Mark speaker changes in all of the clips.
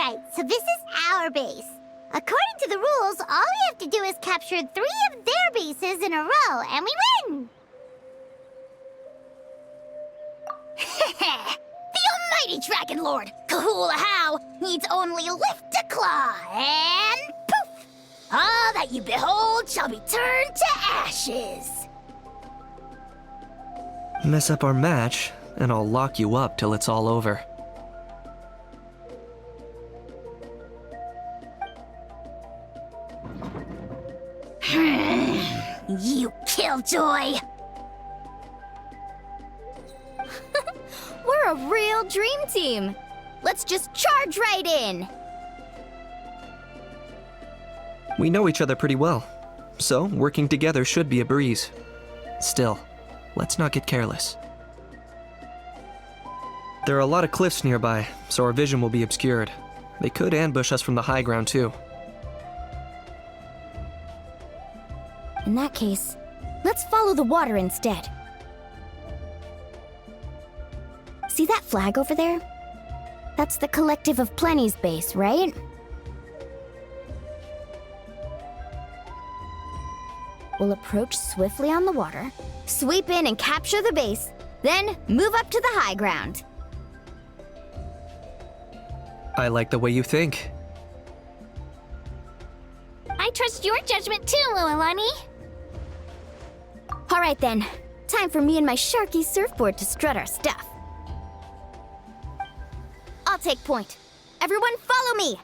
Speaker 1: Alright, so this is our base. According to the rules, all we have to do is capture 3 of their bases in a row, and we win!
Speaker 2: The almighty Dragon Lord, Kahula needs only lift a claw, and poof! All that you behold shall be turned to ashes.
Speaker 3: Mess up our match, and I'll lock you up till it's all over.
Speaker 2: You killjoy!
Speaker 4: We're a real dream team. Let's just charge right in.
Speaker 3: We know each other pretty well, so working together should be a breeze. Still, let's not get careless. There are a lot of cliffs nearby, so our vision will be obscured. They could ambush us from the high ground too.
Speaker 4: In that case, let's follow the water instead. See that flag over there? That's the Collective of Plenty's base, right? We'll approach swiftly on the water, sweep in and capture the base, then move up to the high ground.
Speaker 3: I like the way you think.
Speaker 1: I trust your judgment too, Lualani.
Speaker 4: All right then, time for me and my Sharky surfboard to strut our stuff. I'll take point. Everyone follow me!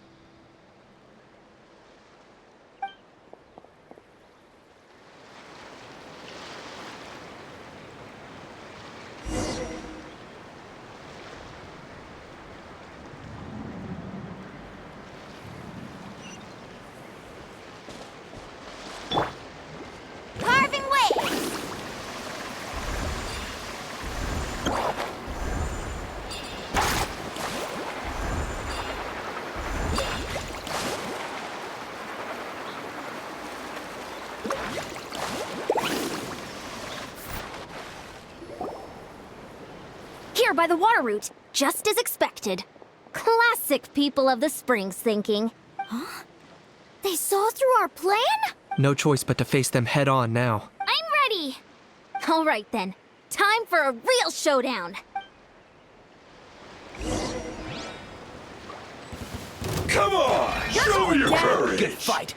Speaker 1: Carving waves!
Speaker 4: Here by the water route, just as expected. Classic people of the Springs thinking. Huh? They saw through our plan?
Speaker 3: No choice but to face them head on now.
Speaker 4: I'm ready! All right then, time for a real showdown.
Speaker 5: Come on! Show your courage!
Speaker 3: Good fight!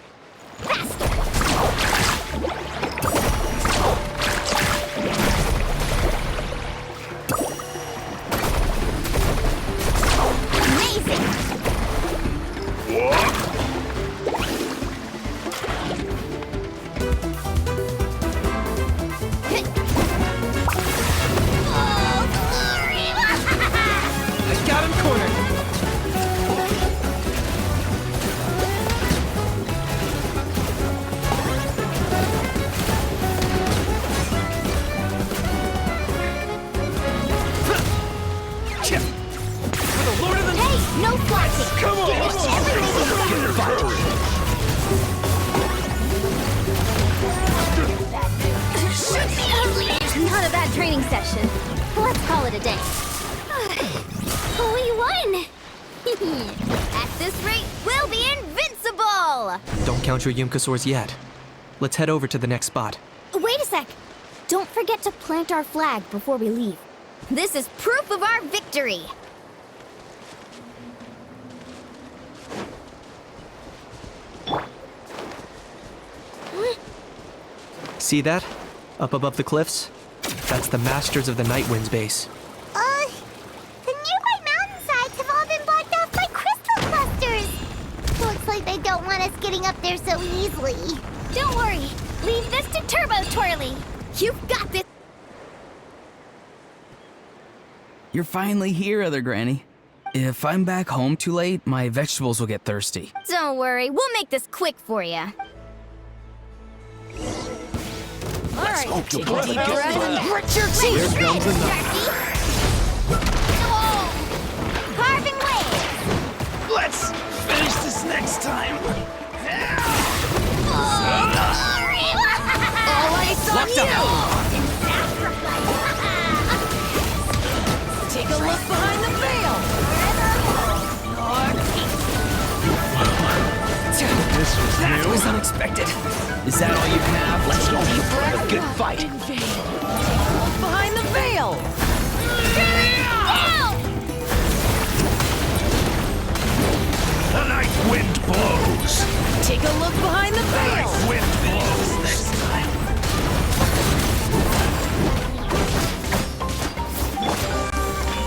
Speaker 4: Amazing!
Speaker 5: What?
Speaker 3: I got him cornered!
Speaker 4: Hey, no flashing!
Speaker 5: Come on!
Speaker 4: Give us everything you got!
Speaker 5: Show your courage!
Speaker 4: Not a bad training session. Let's call it a day. We won! At this rate, we'll be invincible!
Speaker 3: Don't count your Yumkasaurs yet. Let's head over to the next spot.
Speaker 4: Wait a sec! Don't forget to plant our flag before we leave. This is proof of our victory!
Speaker 3: See that? Up above the cliffs? That's the Masters of the Night Wind's base.
Speaker 1: The nearby mountainsides have all been blocked off by crystal clusters. Looks like they don't want us getting up there so easily.
Speaker 4: Don't worry, leave this to Turbo Twirly. You've got this!
Speaker 6: You're finally here, Other Granny. If I'm back home too late, my vegetables will get thirsty.
Speaker 4: Don't worry, we'll make this quick for you.
Speaker 5: Let's hope you brought
Speaker 4: Deep
Speaker 5: it
Speaker 4: breath
Speaker 5: out.
Speaker 4: and grit your teeth.
Speaker 5: Here comes the night.
Speaker 4: Carving waves!
Speaker 5: Let's finish this next time.
Speaker 4: All ice on
Speaker 3: Locked
Speaker 4: you!
Speaker 3: up.
Speaker 4: Take a look behind the veil!
Speaker 6: That was unexpected. Is that all you have?
Speaker 5: Let's go for a good fight.
Speaker 7: Behind the veil!
Speaker 5: The night wind blows.
Speaker 7: Take a look behind the
Speaker 5: The
Speaker 7: veil!
Speaker 5: night wind blows this time.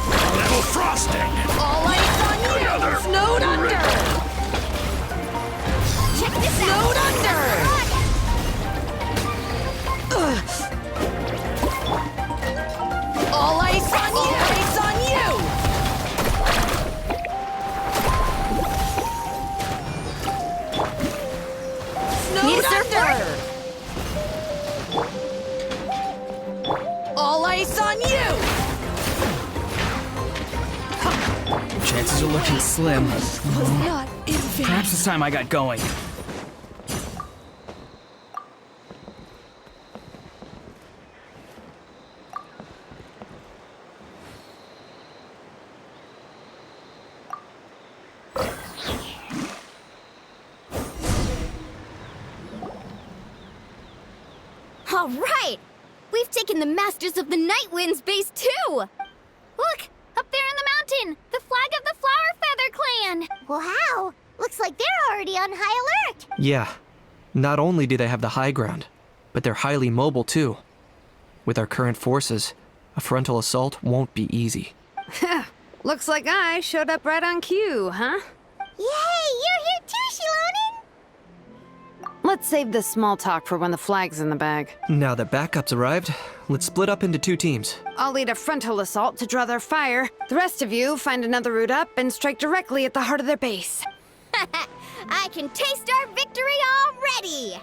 Speaker 5: A little frosting.
Speaker 7: All eyes on you!
Speaker 5: Another.
Speaker 7: Snowed under!
Speaker 2: Check this
Speaker 7: Snowed
Speaker 2: out!
Speaker 7: under! All eyes on you! All eyes on you!
Speaker 2: Need
Speaker 7: Snowed
Speaker 2: a surfboard?
Speaker 7: under! All eyes on you!
Speaker 6: Chances are looking slim.
Speaker 7: Was not in vain.
Speaker 6: Perhaps it's time I got going.
Speaker 4: All right! We've taken the Masters of the Night Wind's base too! Look! Up there in the mountain! The flag of the Flower Feather Clan!
Speaker 1: Wow, looks like they're already on high alert.
Speaker 3: Yeah. Not only do they have the high ground, but they're highly mobile too. With our current forces, a frontal assault won't be easy.
Speaker 8: Looks like I showed up right on cue, huh?
Speaker 1: Yay, you're here too, Shilonen.
Speaker 8: Let's save this small talk for when the flag's in the bag.
Speaker 3: Now that backup's arrived, let's split up into 2 teams.
Speaker 8: I'll lead a frontal assault to draw their fire. The rest of you find another route up and strike directly at the heart of their base.
Speaker 2: I can taste our victory already!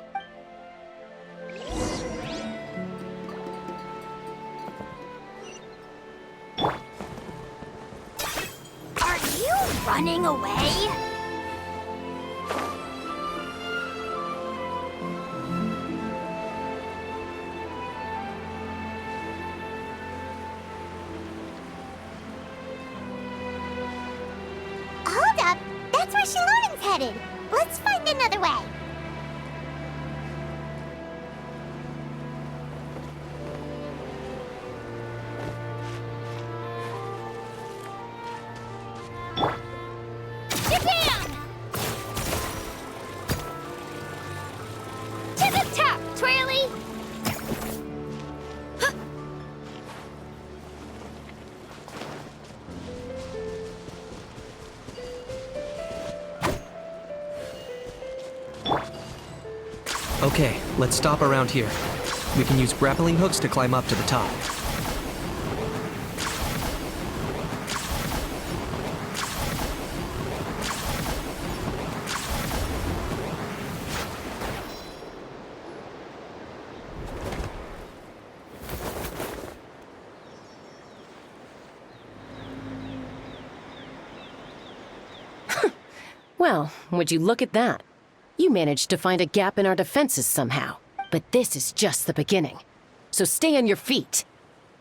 Speaker 2: Are you running away?
Speaker 1: Hold up, that's where Shilonen's headed. Let's find another way.
Speaker 2: Japan! To the top, Twirly!
Speaker 3: Okay, let's stop around here. We can use grappling hooks to climb up to the top.
Speaker 7: Well, would you look at that? You managed to find a gap in our defenses somehow. But this is just the beginning. So stay on your feet.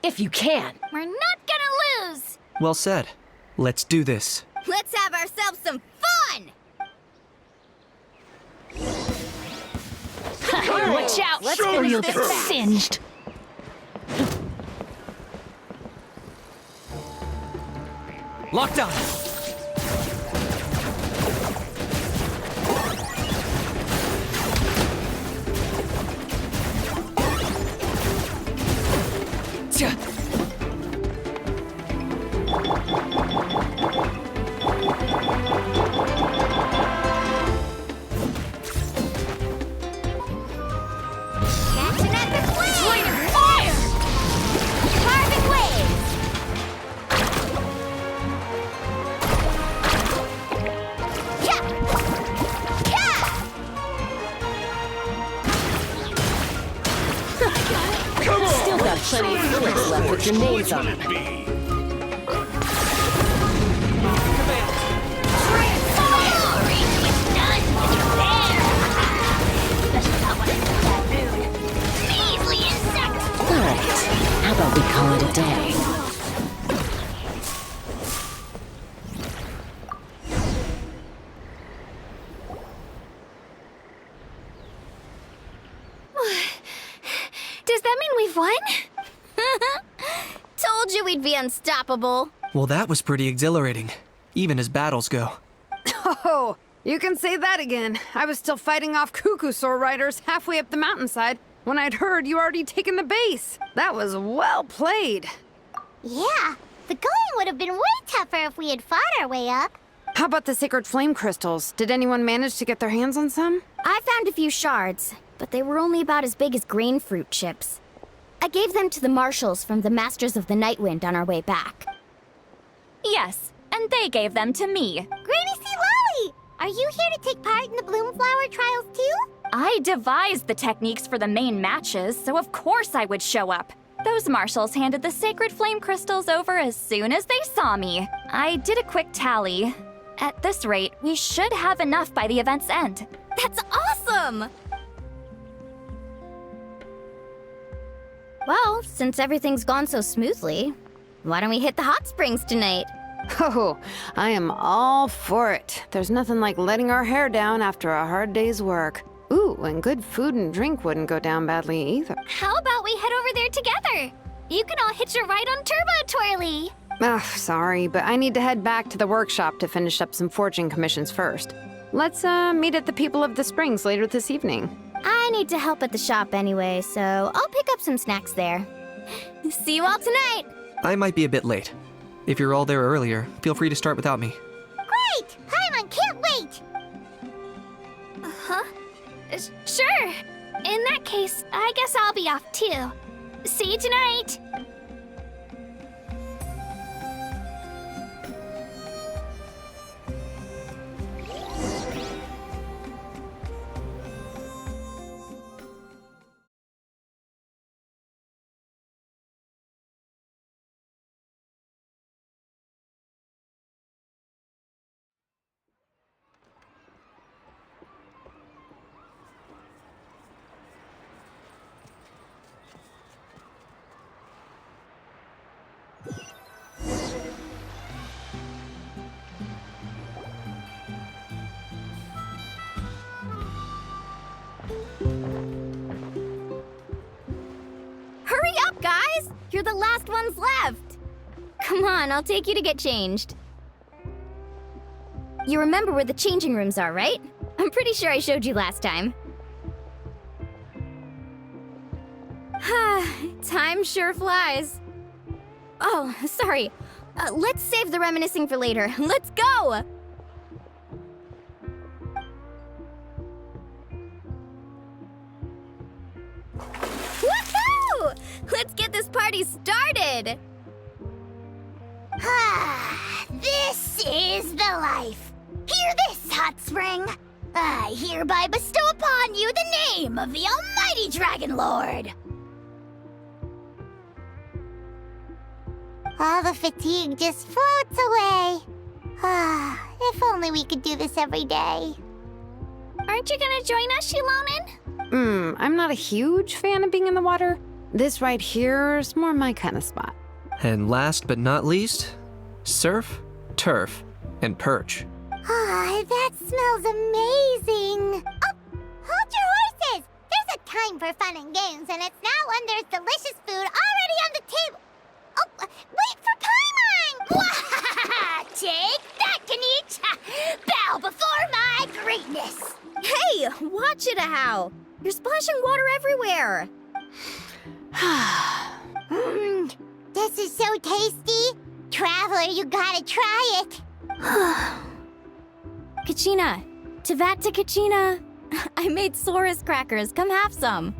Speaker 7: If you can.
Speaker 2: We're not gonna lose!
Speaker 3: Well said. Let's do this.
Speaker 2: Let's have ourselves some fun!
Speaker 7: Watch out!
Speaker 5: Show your
Speaker 7: get
Speaker 5: proof.
Speaker 7: singed.
Speaker 6: Locked on. Tja.
Speaker 2: Catching at the flame! Fire! Carving waves! Cha! Ka!
Speaker 7: Still got plenty of bullets left with your names on them.
Speaker 5: Be.
Speaker 7: Alright, how about we call it a day?
Speaker 4: you we'd be unstoppable.
Speaker 3: Well, that was pretty exhilarating, even as battles go.
Speaker 8: Oh, you can say that again. I was still fighting off Cuckoosaur riders halfway up the mountainside when I'd heard you already taken the base. That was well played.
Speaker 1: Yeah, the going would have been way tougher if we had fought our way up.
Speaker 8: How about the sacred flame crystals? Did anyone manage to get their hands on some?
Speaker 4: I found a few shards, but they were only about as big as grain fruit chips. I gave them to the marshals from the Masters of the Nightwind on our way back.
Speaker 9: Yes, and they gave them to me.
Speaker 1: Granny C. Lolly! Are you here to take part in the Bloomflower trials too?
Speaker 9: I devised the techniques for the main matches, so of course I would show up. Those marshals handed the sacred flame crystals over as soon as they saw me. I did a quick tally. At this rate, we should have enough by the event's end.
Speaker 4: That's awesome! Well, since everything's gone so smoothly, why don't we hit the hot springs tonight?
Speaker 8: Oh, I am all for it. There's nothing like letting our hair down after a hard day's work. Ooh, and good food and drink wouldn't go down badly either.
Speaker 4: How about we head over there together? You can all hitch a ride on Turbo Twirly.
Speaker 8: Ugh, sorry, but I need to head back to the workshop to finish up some forging commissions first. Let's meet at the People of the Springs later this evening.
Speaker 4: I need to help at the shop anyway, so I'll pick up some snacks there. See you all tonight!
Speaker 3: I might be a bit late. If you're all there earlier, feel free to start without me.
Speaker 1: Great! Paimon can't wait!
Speaker 4: Huh? Sure. In that case, I guess I'll be off too. See you tonight! Hurry up, guys! You're the last ones left! Come on, I'll take you to get changed. You remember where the changing rooms are, right? I'm pretty sure I showed you last time. Time sure flies. Oh, sorry. Let's save the reminiscing for later. Let's go! Woohoo! Let's get this party started!
Speaker 1: This is the life. Hear this, Hot Spring. I hereby bestow upon you the name of the Almighty Dragon Lord. All the fatigue just floats away. If only we could do this every day.
Speaker 4: Aren't you gonna join us, Shilonin?
Speaker 8: I'm not a huge fan of being in the water. This right here is more my kind of spot.
Speaker 3: And last but not least, surf, turf, and perch.
Speaker 1: That smells amazing. Oh, hold your horses. There's a time for fun and games, and it's now when there's delicious food already on the table. Oh, wait for Paimon!
Speaker 2: Take that, Kanich! Bow before my greatness!
Speaker 4: Hey, watch it, How! You're splashing water everywhere!
Speaker 1: This is so tasty. Traveler, you gotta try it.
Speaker 4: Kachina! Tavata Kachina! I made Saurus crackers. Come have some.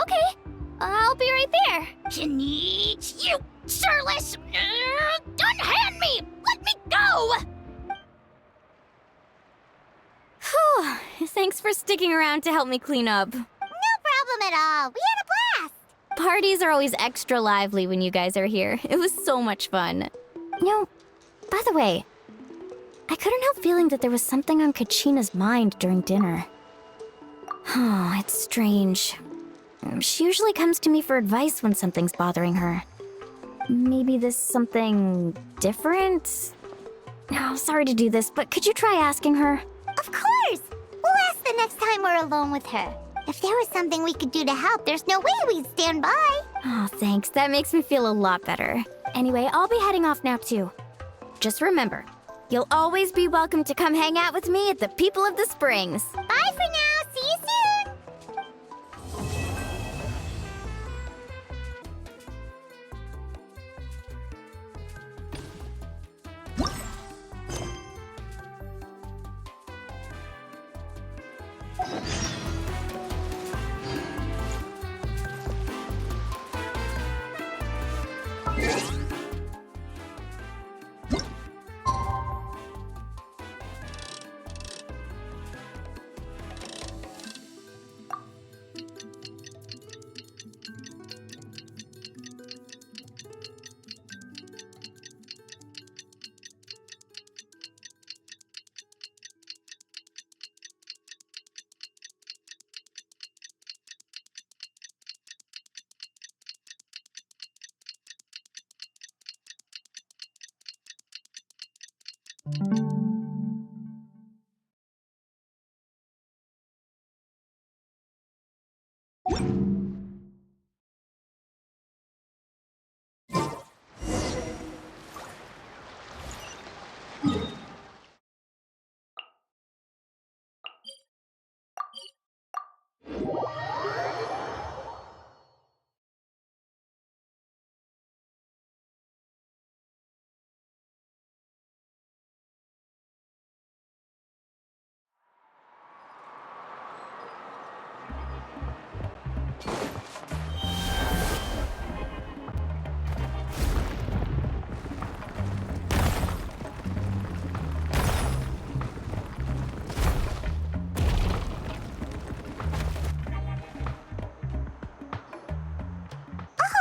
Speaker 4: Okay. I'll be right there.
Speaker 2: Kanich, you shirtless! Unhand me! Let me go!
Speaker 4: Whew. Thanks for sticking around to help me clean up.
Speaker 1: No problem at all. We had a blast.
Speaker 4: Parties are always extra lively when you guys are here. It was so much fun. No, by the way, I couldn't help feeling that there was something on Kachina's mind during dinner. Oh, it's strange. She usually comes to me for advice when something's bothering her. Maybe this something different? Oh, sorry to do this, but could you try asking her?
Speaker 1: Of course. We'll ask the next time we're alone with her. If there was something we could do to help, there's no way we'd stand by.
Speaker 4: Oh, thanks. That makes me feel a lot better. Anyway, I'll be heading off now, too. Just remember, you'll always be welcome to come hang out with me at the People of the Springs.
Speaker 1: Bye for now. See you soon.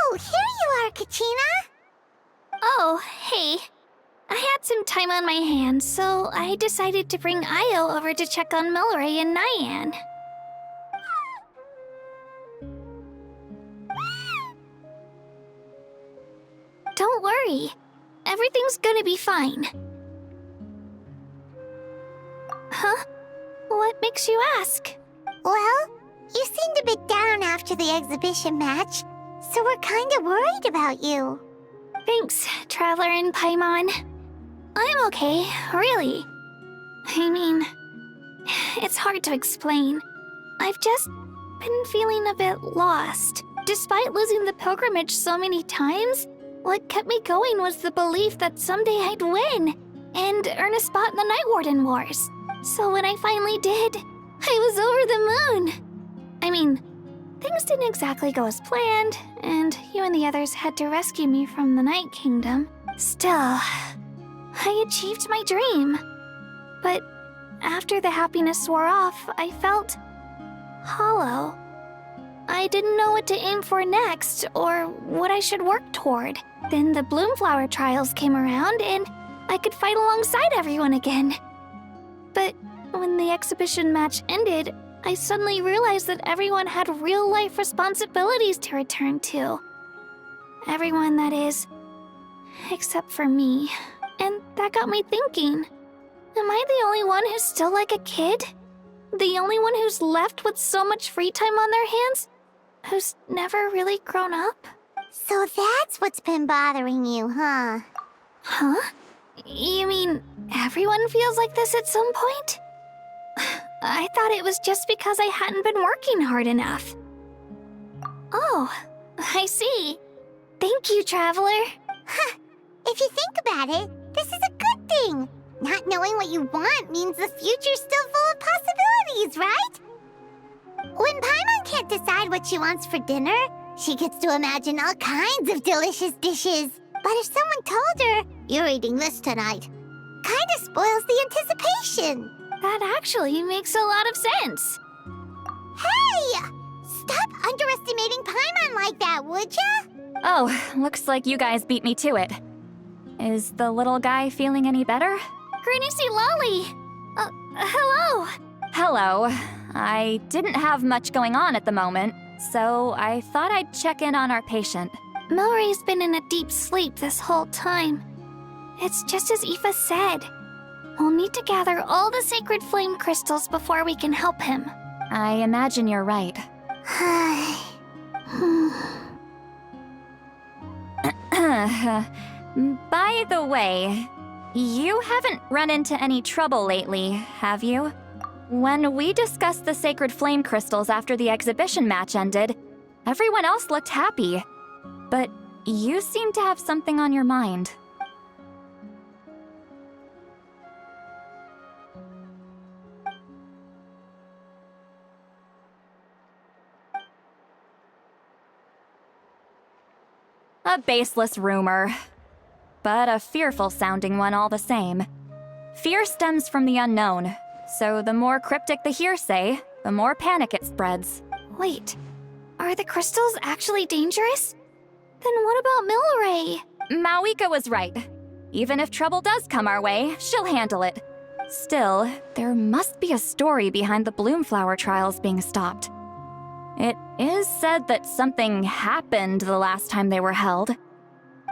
Speaker 1: Oh, here you are, Kachina.
Speaker 4: Oh, hey. I had some time on my hands, so I decided to bring Io over to check on Melray and Nyan. Don't worry. Everything's gonna be fine. Huh? What makes you ask?
Speaker 1: Well, you seemed a bit down after the exhibition match, so we're kind of worried about you.
Speaker 4: Thanks, Traveler and Paimon. I'm okay, really. I mean, it's hard to explain. I've just been feeling a bit lost. Despite losing the pilgrimage so many times, what kept me going was the belief that someday I'd win and earn a spot in the Night Warden Wars. So when I finally did, I was over the moon. I mean, things didn't exactly go as planned, and you and the others had to rescue me from the Night Kingdom. Still, I achieved my dream. But after the happiness wore off, I felt hollow. I didn't know what to aim for next, or what I should work toward. Then the Bloomflower trials came around, and I could fight alongside everyone again. But when the exhibition match ended, I suddenly realized that everyone had real-life responsibilities to return to. Everyone, that is. Except for me. And that got me thinking. Am I the only one who's still like a kid? The only one who's left with so much free time on their hands? Who's never really grown up?
Speaker 1: So that's what's been bothering you, huh?
Speaker 4: Huh? You mean everyone feels like this at some point? I thought it was just because I hadn't been working hard enough. Oh, I see. Thank you, Traveler.
Speaker 1: Huh. If you think about it, this is a good thing. Not knowing what you want means the future's still full of possibilities, right? When Paimon can't decide what she wants for dinner, she gets to imagine all kinds of delicious dishes. But if someone told her, "You're eating this tonight," kinda spoils the anticipation.
Speaker 4: That actually makes a lot of sense.
Speaker 1: Hey! Stop underestimating Paimon like that, would ya?
Speaker 9: Oh, looks like you guys beat me to it. Is the little guy feeling any better?
Speaker 4: Granny C. Lolly! Hello!
Speaker 9: Hello. I didn't have much going on at the moment, so I thought I'd check in on our patient.
Speaker 4: Melray's been in a deep sleep this whole time. It's just as Aoife said. We'll need to gather all the sacred flame crystals before we can help him.
Speaker 9: I imagine you're right. By the way, you haven't run into any trouble lately, have you? When we discussed the sacred flame crystals after the exhibition match ended, everyone else looked happy. But you seem to have something on your mind. A baseless rumor, but a fearful-sounding one all the same. Fear stems from the unknown, so the more cryptic the hearsay, the more panic it spreads.
Speaker 4: Wait, are the crystals actually dangerous? Then what about Milray?
Speaker 9: Mawika was right. Even if trouble does come our way, she'll handle it. Still, there must be a story behind the Bloomflower trials being stopped. It is said that something happened the last time they were held.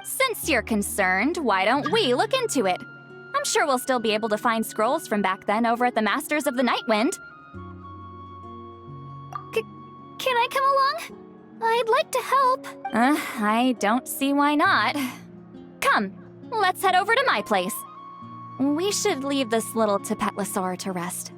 Speaker 9: Since you're concerned, why don't we look into it? I'm sure we'll still be able to find scrolls from back then over at the Masters of the Nightwind.
Speaker 4: Can I come along? I'd like to help.
Speaker 9: I don't see why not. Come, let's head over to my place. We should leave this little Tapetlosaur to rest.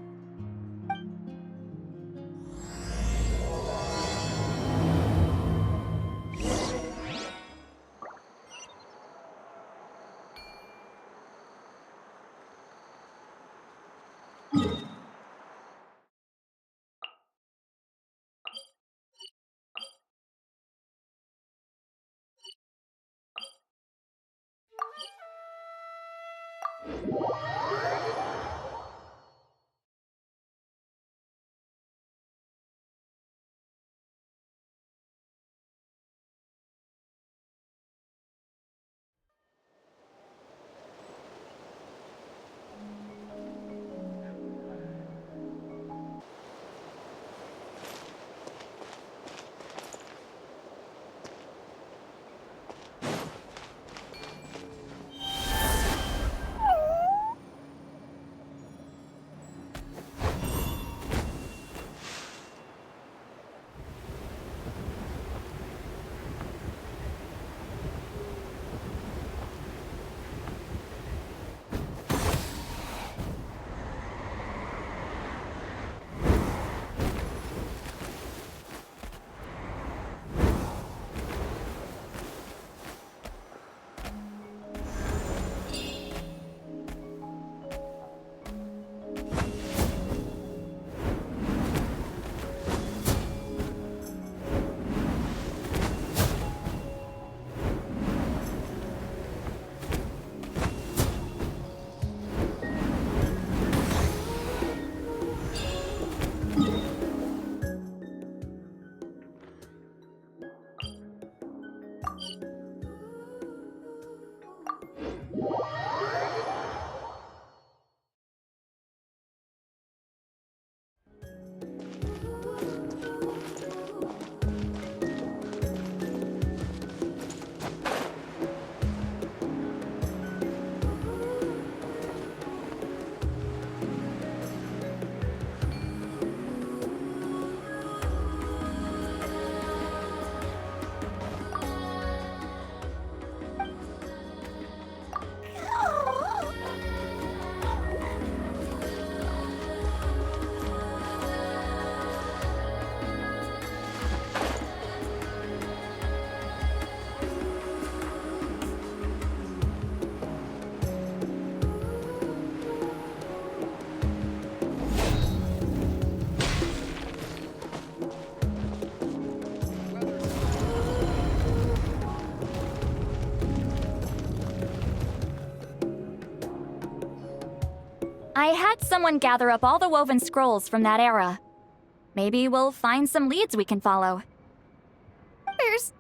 Speaker 9: I had someone gather up all the woven scrolls from that era. Maybe we'll find some leads we can follow.
Speaker 4: There's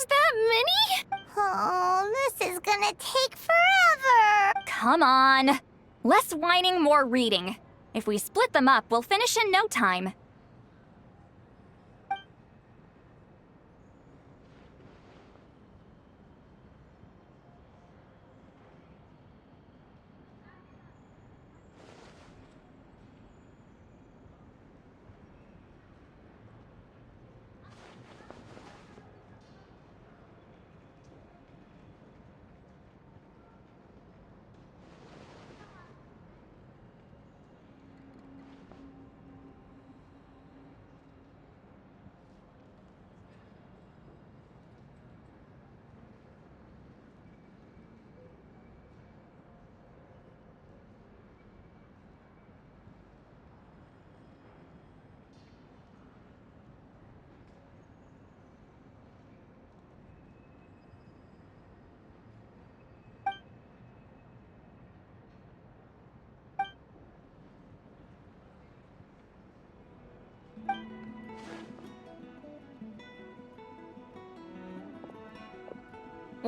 Speaker 4: that many?
Speaker 1: Oh, this is gonna take forever.
Speaker 9: Come on. Less whining, more reading. If we split them up, we'll finish in no time.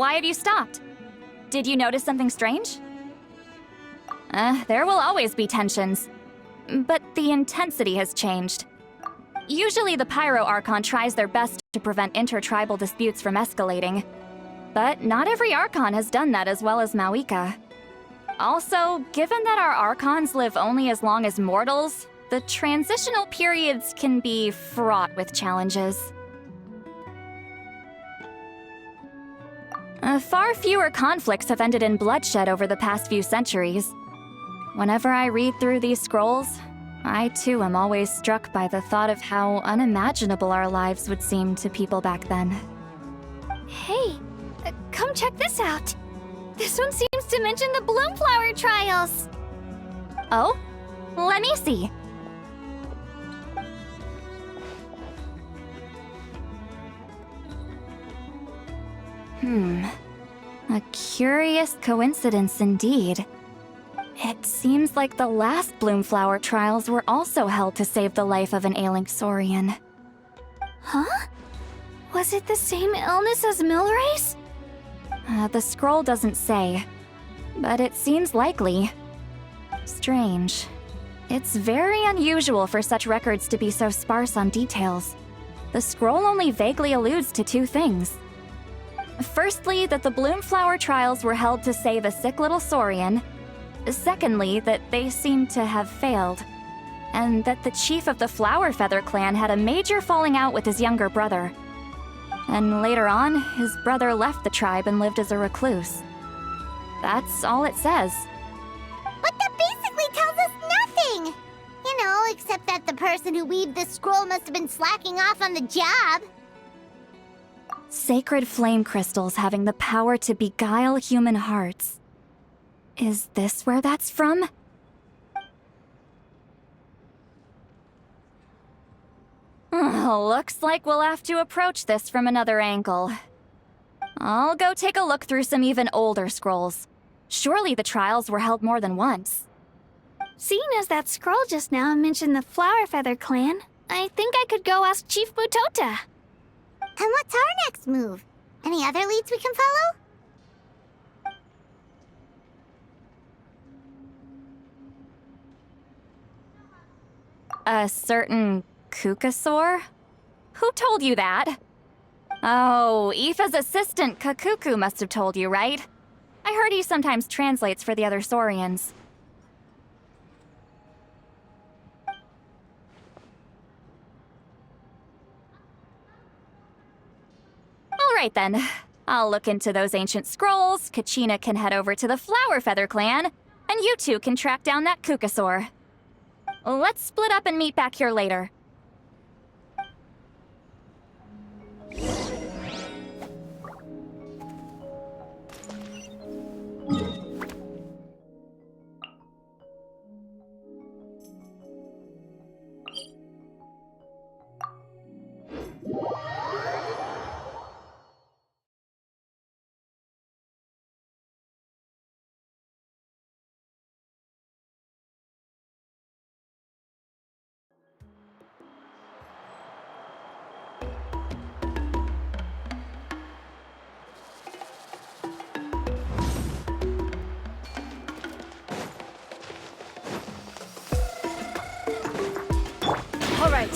Speaker 9: Why have you stopped? Did you notice something strange? There will always be tensions. But the intensity has changed. Usually the Pyro Archon tries their best to prevent intertribal disputes from escalating. But not every Archon has done that as well as Mawika. Also, given that our Archons live only as long as mortals, the transitional periods can be fraught with challenges. Far fewer conflicts have ended in bloodshed over the past few centuries. Whenever I read through these scrolls, I too am always struck by the thought of how unimaginable our lives would seem to people back then.
Speaker 4: Hey, come check this out. This one seems to mention the Bloomflower trials.
Speaker 9: Oh? Let me see. A curious coincidence indeed. It seems like the last Bloomflower trials were also held to save the life of an ailing Saurian.
Speaker 4: Huh? Was it the same illness as Milrace?
Speaker 9: The scroll doesn't say, but it seems likely. Strange. It's very unusual for such records to be so sparse on details. The scroll only vaguely alludes to two things. Firstly, that the Bloomflower trials were held to save a sick little Saurian. Secondly, that they seem to have failed. And that the chief of the Flower Feather clan had a major falling out with his younger brother. And later on, his brother left the tribe and lived as a recluse. That's all it says.
Speaker 1: But that basically tells us nothing! You know, except that the person who weaved this scroll must have been slacking off on the job.
Speaker 9: Sacred flame crystals having the power to beguile human hearts. Is this where that's from? Looks like we'll have to approach this from another angle. I'll go take a look through some even older scrolls. Surely the trials were held more than once.
Speaker 4: Seeing as that scroll just now mentioned the Flower Feather clan, I think I could go ask Chief Butota.
Speaker 1: And what's our next move? Any other leads we can follow?
Speaker 9: A certain Kukasaur? Who told you that? Oh, Aoife's assistant, Kakuku, must have told you, right? I heard he sometimes translates for the other Saurians. Alright then. I'll look into those ancient scrolls, Kachina can head over to the Flower Feather clan, and you two can track down that Kukasaur. Let's split up and meet back here later.
Speaker 8: All right.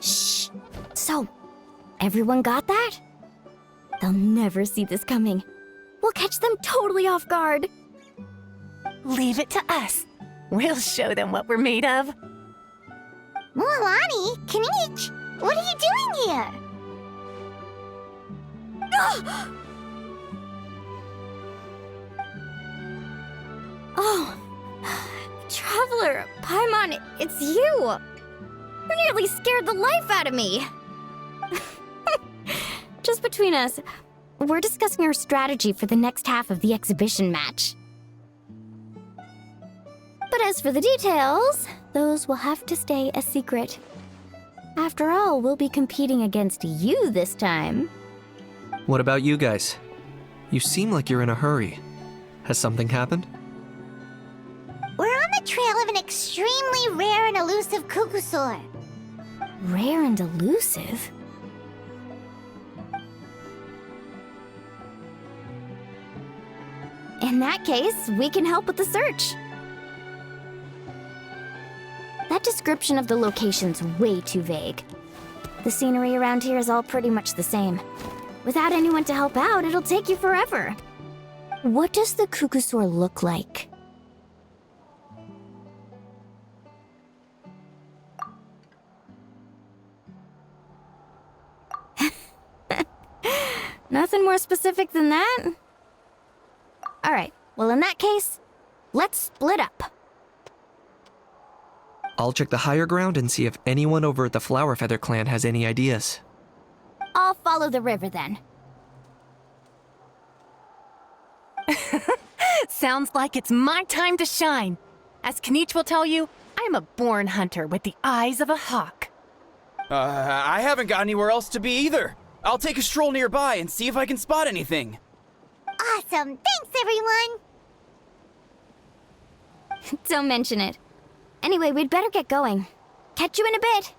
Speaker 4: Shh. So, everyone got that? They'll never see this coming. We'll catch them totally off guard.
Speaker 10: Leave it to us. We'll show them what we're made of.
Speaker 1: Mualani, Kinich, what are you doing here?
Speaker 4: Oh, Traveler, Paimon, it's you! You nearly scared the life out of me! Just between us, we're discussing our strategy for the next half of the exhibition match. But as for the details, those will have to stay a secret. After all, we'll be competing against you this time.
Speaker 3: What about you guys? You seem like you're in a hurry. Has something happened?
Speaker 1: We're on the trail of an extremely rare and elusive Kukusaur.
Speaker 4: Rare and elusive? In that case, we can help with the search. That description of the location's way too vague. The scenery around here is all pretty much the same. Without anyone to help out, it'll take you forever. What does the Kukusaur look like? Nothing more specific than that? Alright, well in that case, let's split up.
Speaker 3: I'll check the higher ground and see if anyone over at the Flower Feather clan has any ideas.
Speaker 4: I'll follow the river then.
Speaker 10: Sounds like it's my time to shine. As Kinich will tell you, I'm a born hunter with the eyes of a hawk.
Speaker 11: I haven't got anywhere else to be either. I'll take a stroll nearby and see if I can spot anything.
Speaker 1: Awesome, thanks everyone!
Speaker 4: Don't mention it. Anyway, we'd better get going. Catch you in a bit.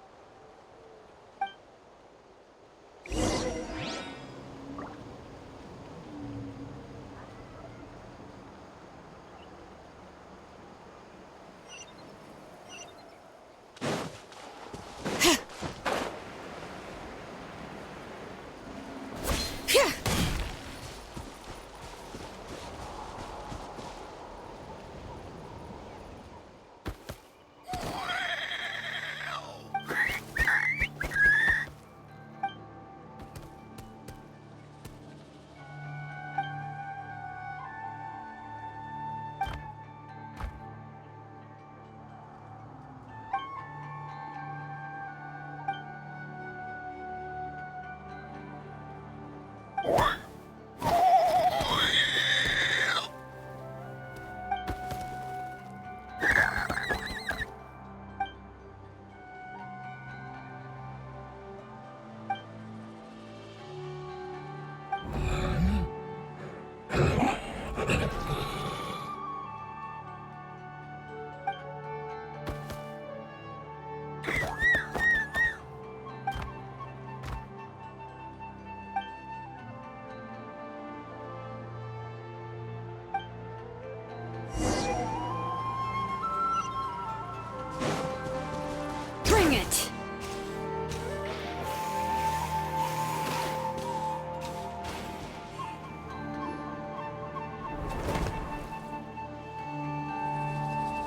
Speaker 8: Bring it!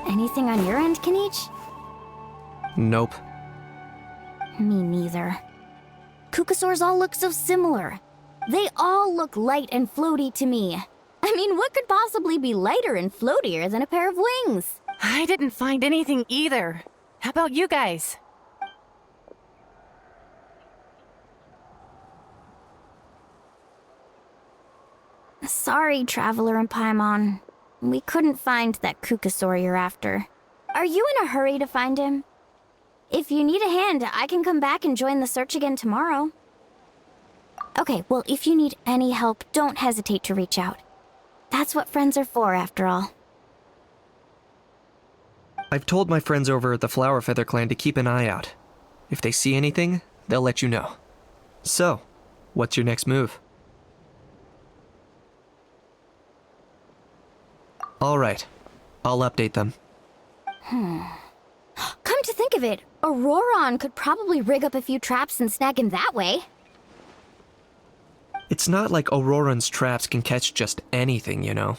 Speaker 4: Anything on your end, Kinich?
Speaker 3: Nope.
Speaker 4: Me neither. Kukusaurs all look so similar. They all look light and floaty to me. I mean, what could possibly be lighter and floatier than a pair of wings?
Speaker 10: I didn't find anything either. How about you guys?
Speaker 4: Sorry, Traveler and Paimon. We couldn't find that Kukusaur you're after. Are you in a hurry to find him? If you need a hand, I can come back and join the search again tomorrow. Okay, well, if you need any help, don't hesitate to reach out. That's what friends are for, after all.
Speaker 3: I've told my friends over at the Flower Feather Clan to keep an eye out. If they see anything, they'll let you know. So, what's your next move? Alright, I'll update them.
Speaker 4: Come to think of it, Auroron could probably rig up a few traps and snag him that way.
Speaker 3: It's not like Auroran's traps can catch just anything, you know.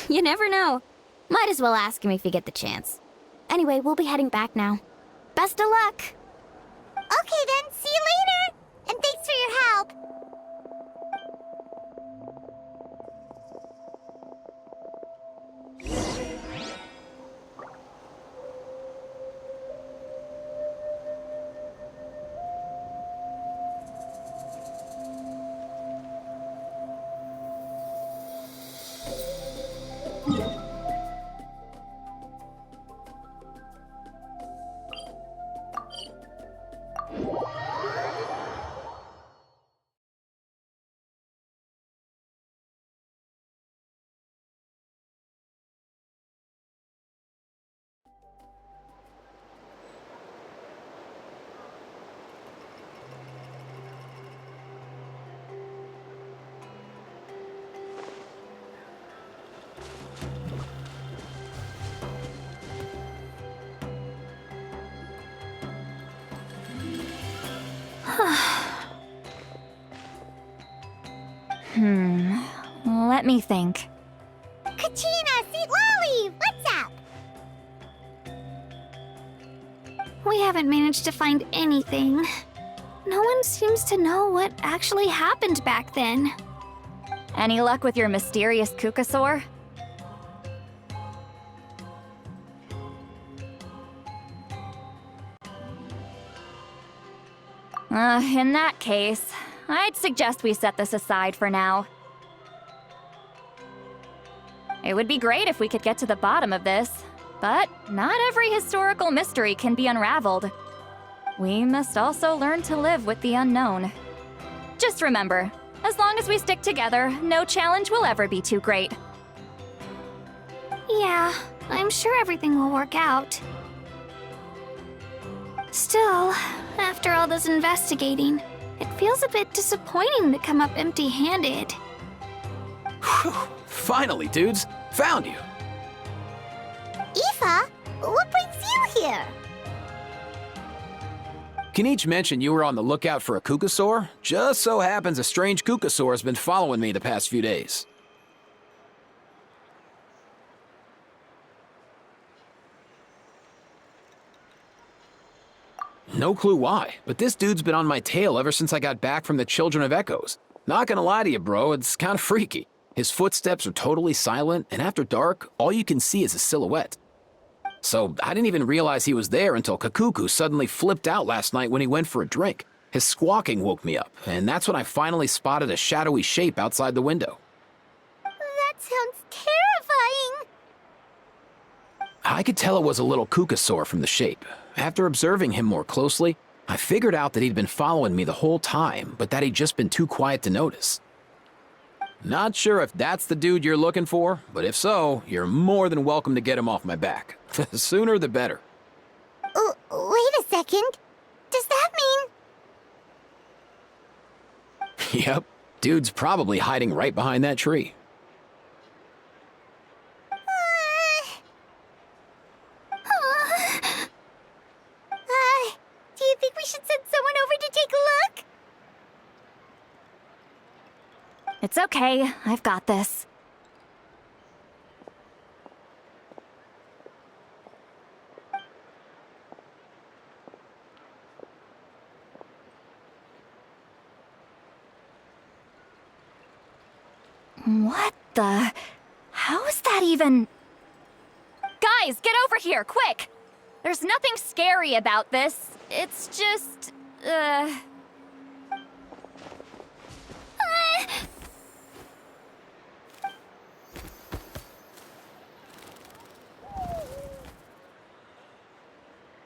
Speaker 4: You never know. Might as well ask him if you get the chance. Anyway, we'll be heading back now. Best of luck!
Speaker 1: Okay then, see you later! And thanks for your help!
Speaker 9: Let me think.
Speaker 1: Kachina, Sweet Lolly, what's up?
Speaker 4: We haven't managed to find anything. No one seems to know what actually happened back then.
Speaker 9: Any luck with your mysterious Kukasaur? In that case, I'd suggest we set this aside for now. It would be great if we could get to the bottom of this, but not every historical mystery can be unraveled. We must also learn to live with the unknown. Just remember, as long as we stick together, no challenge will ever be too great.
Speaker 4: Yeah, I'm sure everything will work out. Still, after all this investigating, it feels a bit disappointing to come up empty-handed.
Speaker 6: Whew. Finally, dudes. Found you.
Speaker 1: Aoife, what brings you here?
Speaker 12: Kinich mentioned you were on the lookout for a Kukasaur. Just so happens a strange Kukasaur has been following me the past few days. No clue why, but this dude's been on my tail ever since I got back from the Children of Echoes. Not gonna lie to you, bro, it's kinda freaky. His footsteps are totally silent, and after dark, all you can see is a silhouette. So I didn't even realize he was there until Kakuku suddenly flipped out last night when he went for a drink. His squawking woke me up, and that's when I finally spotted a shadowy shape outside the window.
Speaker 1: That sounds terrifying!
Speaker 12: I could tell it was a little Kukasaur from the shape. After observing him more closely, I figured out that he'd been following me the whole time, but that he'd just been too quiet to notice. Not sure if that's the dude you're looking for, but if so, you're more than welcome to get him off my back. The sooner the better.
Speaker 1: Wait a second. Does that mean...
Speaker 12: Yep, dude's probably hiding right behind that tree.
Speaker 1: Do you think we should send someone over to take a look?
Speaker 9: It's okay, I've got this. What the... How is that even... Guys, get over here, quick! There's nothing scary about this. It's just...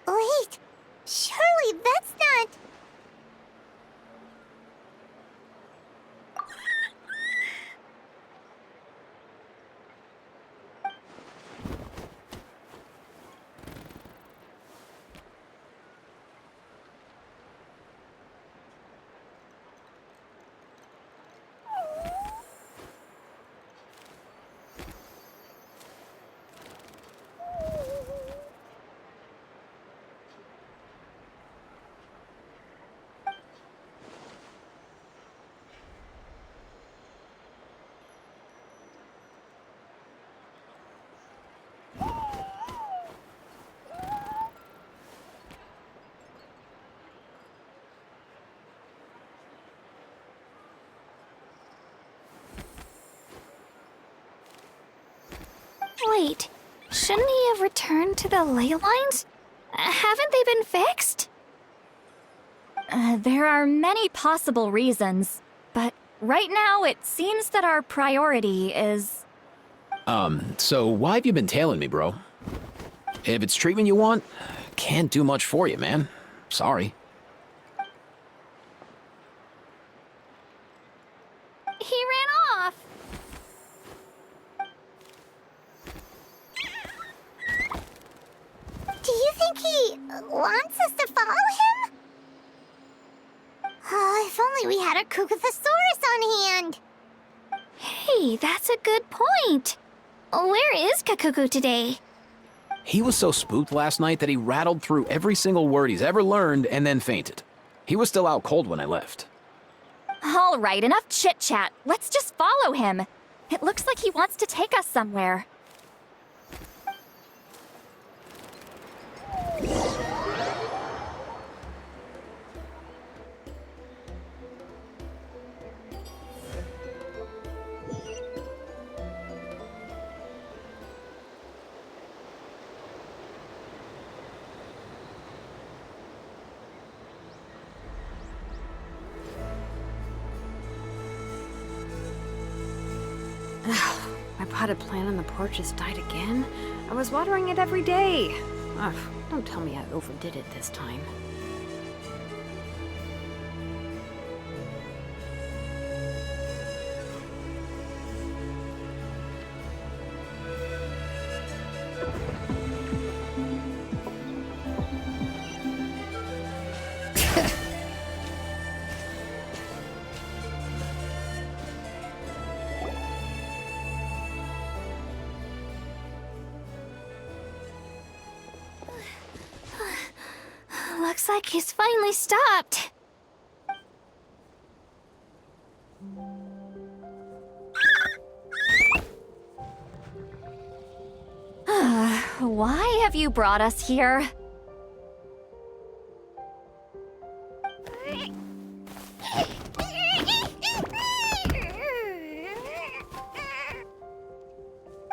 Speaker 1: Wait, surely that's not...
Speaker 4: Wait, shouldn't he have returned to the ley lines? Haven't they been fixed?
Speaker 9: There are many possible reasons, but right now it seems that our priority is...
Speaker 12: So why have you been tailing me, bro? If it's treatment you want, can't do much for you, man. Sorry.
Speaker 4: He ran off.
Speaker 1: Do you think he wants us to follow him? Oh, if only we had a Kukathosaurus on hand.
Speaker 4: Hey, that's a good point. Where is Kakuku today?
Speaker 12: He was so spooked last night that he rattled through every single word he's ever learned and then fainted. He was still out cold when I left.
Speaker 9: All right, enough chit-chat. Let's just follow him. It looks like he wants to take us somewhere.
Speaker 8: My potted plant on the porch has died again. I was watering it every day. Ugh, don't tell me I overdid it this time.
Speaker 4: Looks like he's finally stopped.
Speaker 9: Why have you brought us here?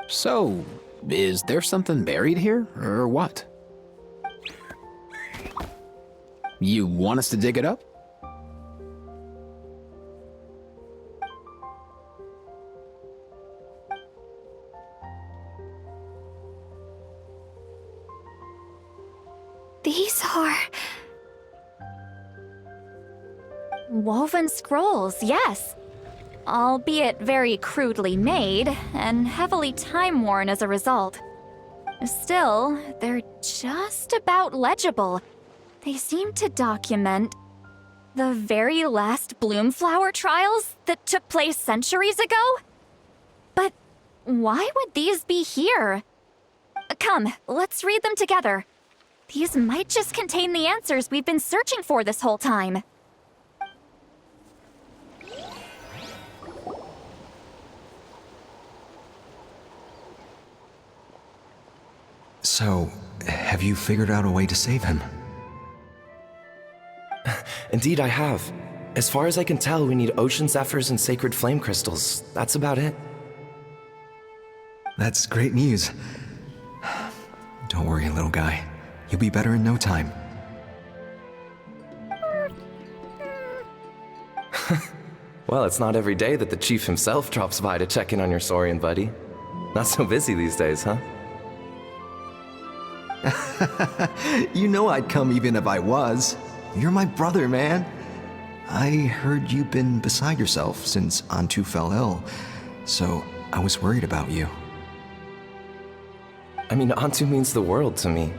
Speaker 12: So, is there something buried here, or what? You want us to dig it up?
Speaker 4: These are...
Speaker 9: Woven scrolls, yes. Albeit very crudely made, and heavily time-worn as a result. Still, they're just about legible. They seem to document the very last bloomflower trials that took place centuries ago? But why would these be here? Come, let's read them together. These might just contain the answers we've been searching for this whole time.
Speaker 13: So, have you figured out a way to save him?
Speaker 14: Indeed, I have. As far as I can tell, we need ocean zephyrs and sacred flame crystals. That's about it.
Speaker 13: That's great news. Don't worry, little guy. You'll be better in no time.
Speaker 14: Well, it's not every day that the chief himself drops by to check in on your Saurian buddy. Not so busy these days, huh?
Speaker 13: You know I'd come even if I was. You're my brother, man. I heard you've been beside yourself since Antu fell ill, so I was worried about you.
Speaker 14: I mean, Antu means the world to me.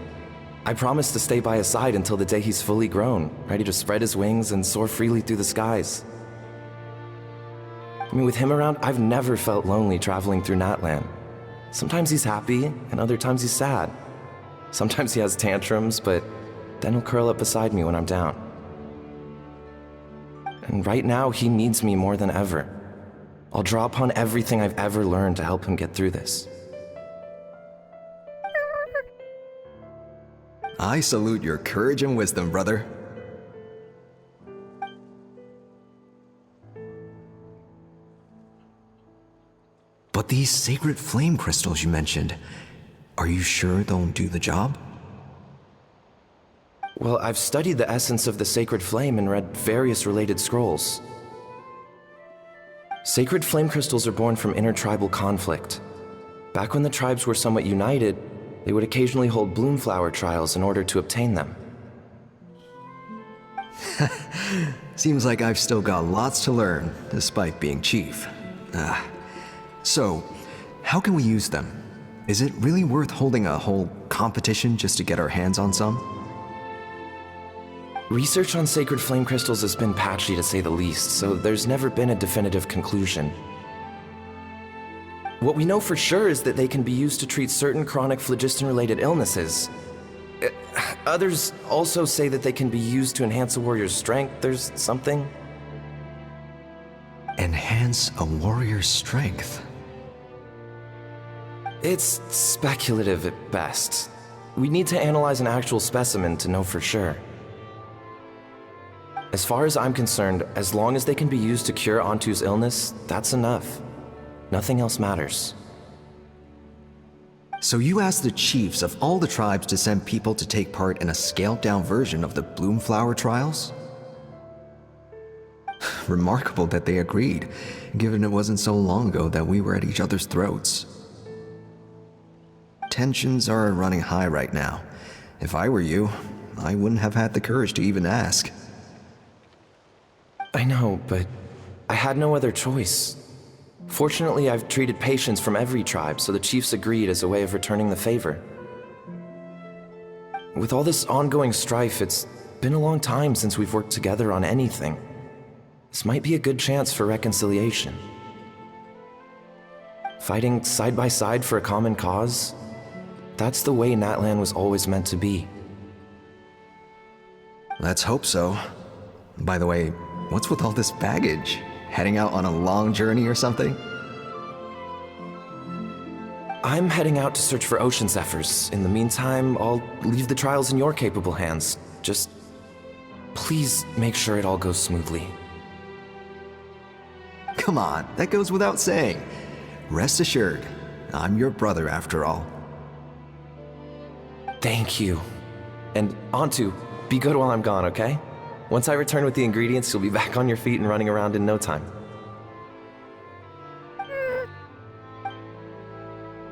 Speaker 14: I promised to stay by his side until the day he's fully grown, ready to spread his wings and soar freely through the skies. I mean, with him around, I've never felt lonely traveling through Natlan. Sometimes he's happy, and other times he's sad. Sometimes he has tantrums, but then he'll curl up beside me when I'm down. And right now, he needs me more than ever. I'll draw upon everything I've ever learned to help him get through this.
Speaker 13: I salute your courage and wisdom, brother. But But these sacred flame crystals you mentioned, are you sure they'll do the job?
Speaker 14: Well, I've studied the essence of the sacred flame and read various related scrolls. Sacred flame crystals are born from intertribal conflict. Back when the tribes were somewhat united, they would occasionally hold bloomflower trials in order to obtain them.
Speaker 13: Seems like I've still got lots to learn, despite being chief. So, how can we use them? Is it really worth holding a whole competition just to get our hands on some?
Speaker 14: Research on sacred flame crystals has been patchy to say the least, so there's never been a definitive conclusion. What we know for sure is that they can be used to treat certain chronic phlogiston-related illnesses. Others also say that they can be used to enhance a warrior's strength. There's something.
Speaker 13: Enhance a warrior's strength?
Speaker 14: It's speculative at best. We need to analyze an actual specimen to know for sure. As far as I'm concerned, as long as they can be used to cure Antu's illness, that's enough. Nothing else matters.
Speaker 13: So you asked the chiefs of all the tribes to send people to take part in a scaled-down version of the Bloomflower trials? Remarkable that they agreed, given it wasn't so long ago that we were at each other's throats. Tensions are running high right now. If I were you, I wouldn't have had the courage to even ask.
Speaker 14: I know, but I had no other choice. Fortunately, I've treated patients from every tribe, so the chiefs agreed as a way of returning the favor. With all this ongoing strife, it's been a long time since we've worked together on anything. This might be a good chance for reconciliation. Fighting side by side for a common cause? That's the way Natlan was always meant to be.
Speaker 13: Let's hope so. By the way, what's with all this baggage? Heading out on a long journey or something?
Speaker 14: I'm heading out to search for ocean zephyrs. In the meantime, I'll leave the trials in your capable hands. Just please make sure it all goes smoothly.
Speaker 13: Come on, that goes without saying. Rest assured, I'm your brother after all.
Speaker 14: Thank you. And Antu, be good while I'm gone, okay? Once I return with the ingredients, you'll be back on your feet and running around in no time.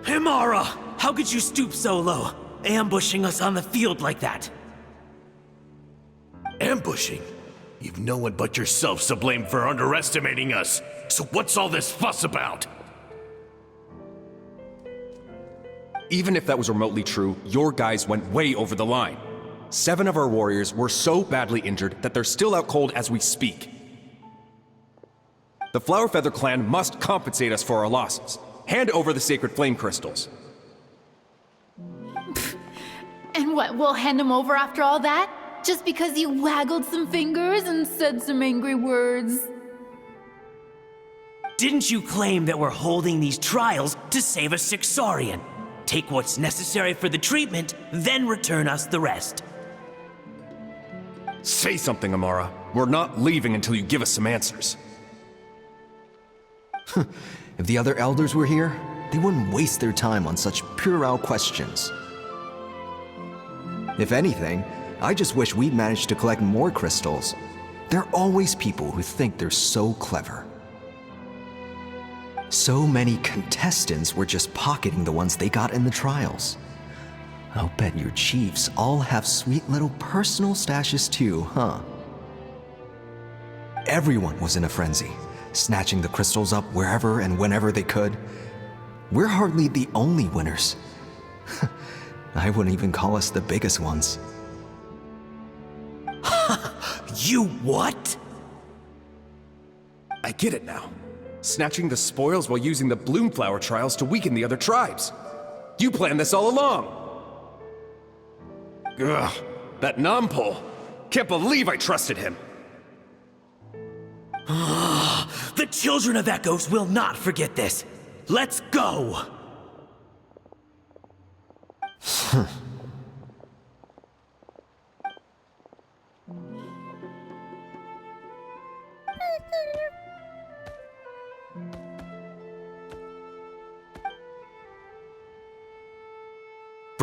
Speaker 15: Himara! How could you stoop so low, ambushing us on the field like that?
Speaker 5: Ambushing? You've no one but yourself to blame for underestimating us. So what's all this fuss about?
Speaker 16: Even if that was remotely true, your guys went way over the line. 7 of our warriors were so badly injured that they're still out cold as we speak. The Flower Feather clan must compensate us for our losses. Hand over the sacred flame crystals.
Speaker 17: And what, we'll hand them over after all that? Just because you waggled some fingers and said some angry words?
Speaker 15: Didn't you claim that we're holding these trials to save a sick Saurian? Take what's necessary for the treatment, then return us the rest.
Speaker 16: Say something, Amara. We're not leaving until you give us some answers.
Speaker 13: If the other elders were here, they wouldn't waste their time on such puerile questions. If anything, I just wish we'd managed to collect more crystals. There are always people who think they're so clever. So many contestants were just pocketing the ones they got in the trials. I'll bet your chiefs all have sweet little personal stashes too, huh? Everyone was in a frenzy, snatching the crystals up wherever and whenever they could. We're hardly the only winners. I wouldn't even call us the biggest ones.
Speaker 15: You what?
Speaker 16: I get it now. Snatching the spoils while using the Bloomflower trials to weaken the other tribes. You planned this all along. Ugh, that Nampol. Can't believe I trusted him.
Speaker 15: The children of Echoes will not forget this. Let's go!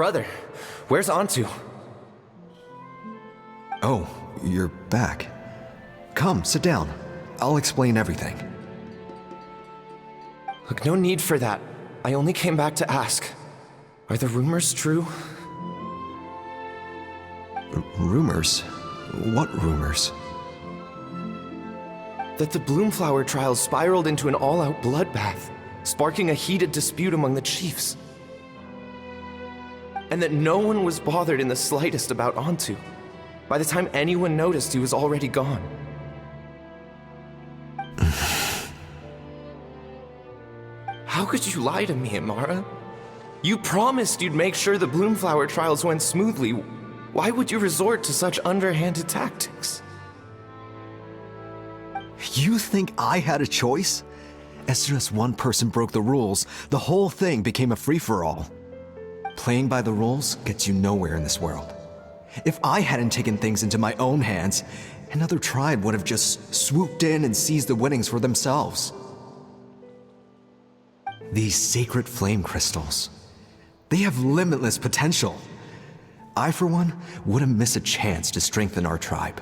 Speaker 14: Brother, where's Antu?
Speaker 13: Oh, you're back. Come, sit down. I'll explain everything.
Speaker 14: Look, no need for that. I only came back to ask. Are the rumors true?
Speaker 13: Rumors? What rumors?
Speaker 14: That the Bloomflower trials spiraled into an all-out bloodbath, sparking a heated dispute among the chiefs. And that no one was bothered in the slightest about Antu. By the time anyone noticed, he was already gone. How could you lie to me, Amara? You promised you'd make sure the Bloomflower trials went smoothly. Why would you resort to such underhanded tactics?
Speaker 13: You think I had a choice? As soon as one person broke the rules, the whole thing became a free-for-all. Playing by the rules gets you nowhere in this world. If I hadn't taken things into my own hands, another tribe would have just swooped in and seized the winnings for themselves. These sacred flame crystals, they have limitless potential. I, for one, wouldn't miss a chance to strengthen our tribe.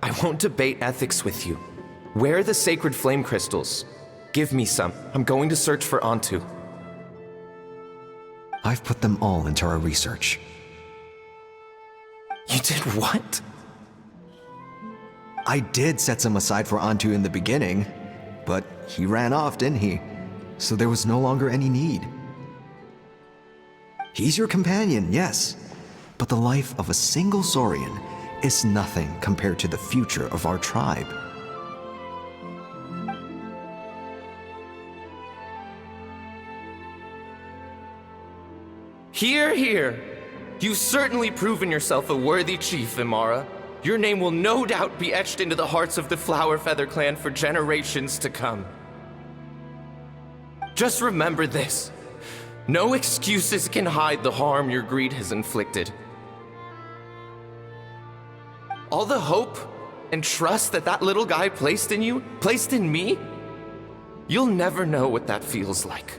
Speaker 14: I won't debate ethics with you. Where are the sacred flame crystals? Give me some. I'm going to search for Antu.
Speaker 13: I've put them all into our research.
Speaker 14: You did what?
Speaker 13: I did set some aside for Antu in the beginning, but he ran off, didn't he? So there was no longer any need. He's your companion, yes, but the life of a single Saurian is nothing compared to the future of our tribe.
Speaker 14: Hear, hear. You've certainly proven yourself a worthy chief, Imara. Your name will no doubt be etched into the hearts of the Flower Feather clan for generations to come. Just remember this. No excuses can hide the harm your greed has inflicted. All the hope and trust that that little guy placed in you, placed in me, you'll never know what that feels like.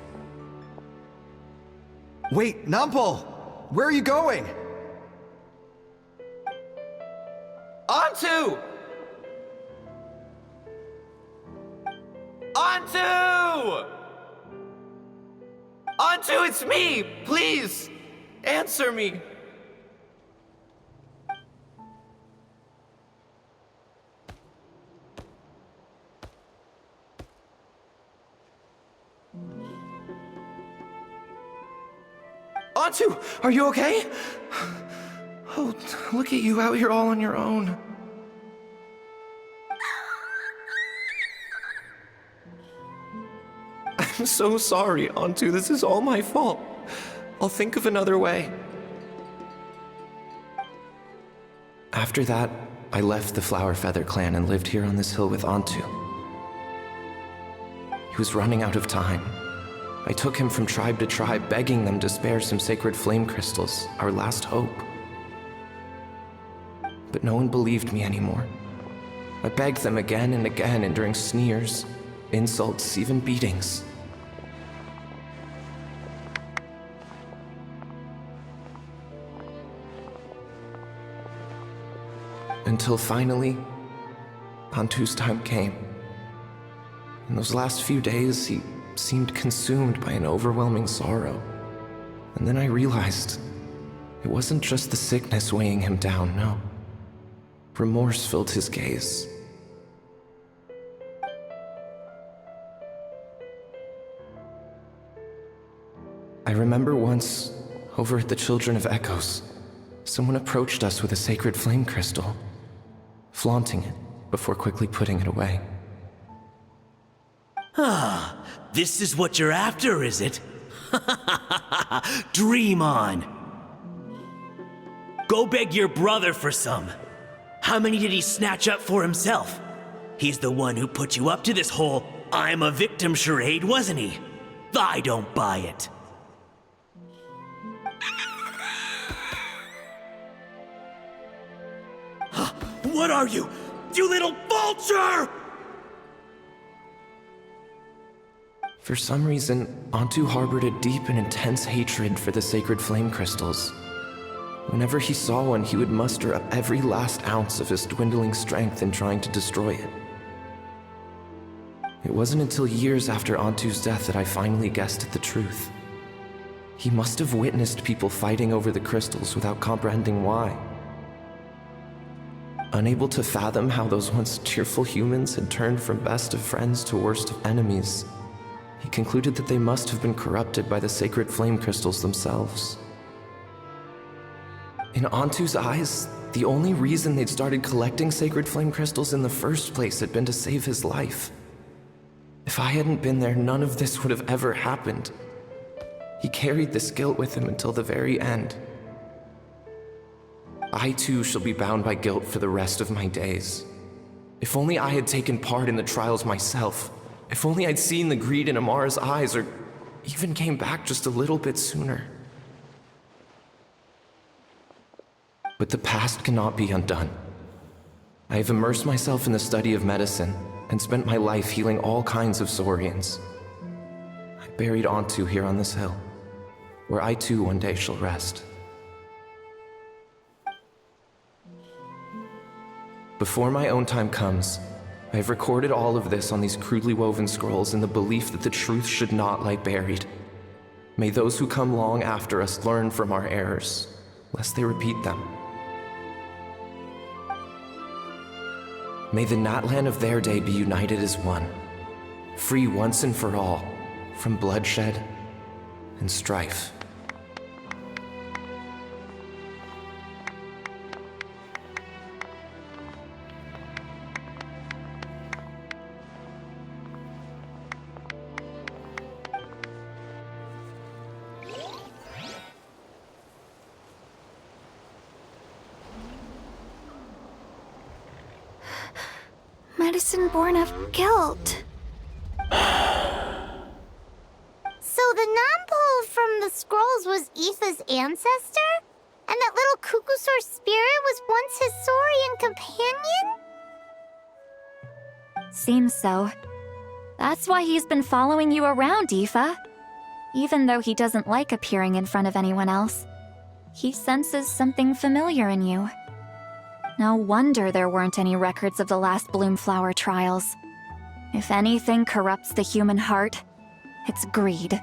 Speaker 13: Wait, Nampal! Where are you going?
Speaker 14: Antu! Antu! Antu, it's me! Please, answer me. Antu, are you okay? Oh, look at you out here all on your own. I'm so sorry, Antu. This is all my fault. I'll think of another way. After that, I left the Flower Feather clan and lived here on this hill with Antu. He was running out of time. I took him from tribe to tribe, begging them to spare some sacred flame crystals, our last hope. But no one believed me anymore. I begged them again and again, enduring sneers, insults, even beatings. Until finally, Antu's time came. In those last few days, he seemed consumed by an overwhelming sorrow. And then I realized it wasn't just the sickness weighing him down, no. Remorse filled his gaze. I remember once, over at the Children of Echoes, someone approached us with a sacred flame crystal, flaunting it before quickly putting it away.
Speaker 15: Ah, this is what you're after, is it? Dream on. Go beg your brother for some. How many did he snatch up for himself? He's the one who put you up to this whole I'm a victim charade, wasn't he? I don't buy it. What are you? You little vulture!
Speaker 14: For some reason, Antu harbored a deep and intense hatred for the sacred flame crystals. Whenever he saw one, he would muster up every last ounce of his dwindling strength in trying to destroy it. It wasn't until years after Antu's death that I finally guessed at the truth. He must have witnessed people fighting over the crystals without comprehending why. Unable to fathom how those once cheerful humans had turned from best of friends to worst of enemies, he concluded that they must have been corrupted by the sacred flame crystals themselves. In Antu's eyes, the only reason they'd started collecting sacred flame crystals in the first place had been to save his life. If I hadn't been there, none of this would have ever happened. He carried this guilt with him until the very end. I too shall be bound by guilt for the rest of my days. If only I had taken part in the trials myself. If only I'd seen the greed in Amara's eyes, or even came back just a little bit sooner. But the past cannot be undone. I have immersed myself in the study of medicine and spent my life healing all kinds of Saurians. I buried Antu here on this hill, where I too one day shall rest. Before my own time comes, I have recorded all of this on these crudely woven scrolls in the belief that the truth should not lie buried. May those who come long after us learn from our errors, lest they repeat them. May the Natlan of their day be united as one, free once and for all from bloodshed and strife.
Speaker 4: Medicine born of guilt.
Speaker 1: So the non-pole from the scrolls was Aoife's ancestor? And that little Cuckoosaur spirit was once his Saurian companion?
Speaker 9: Seems so. That's why he's been following you around, Aoife. Even though he doesn't like appearing in front of anyone else, he senses something familiar in you. No wonder there weren't any records of the last Bloomflower trials. If anything corrupts the human heart, it's greed.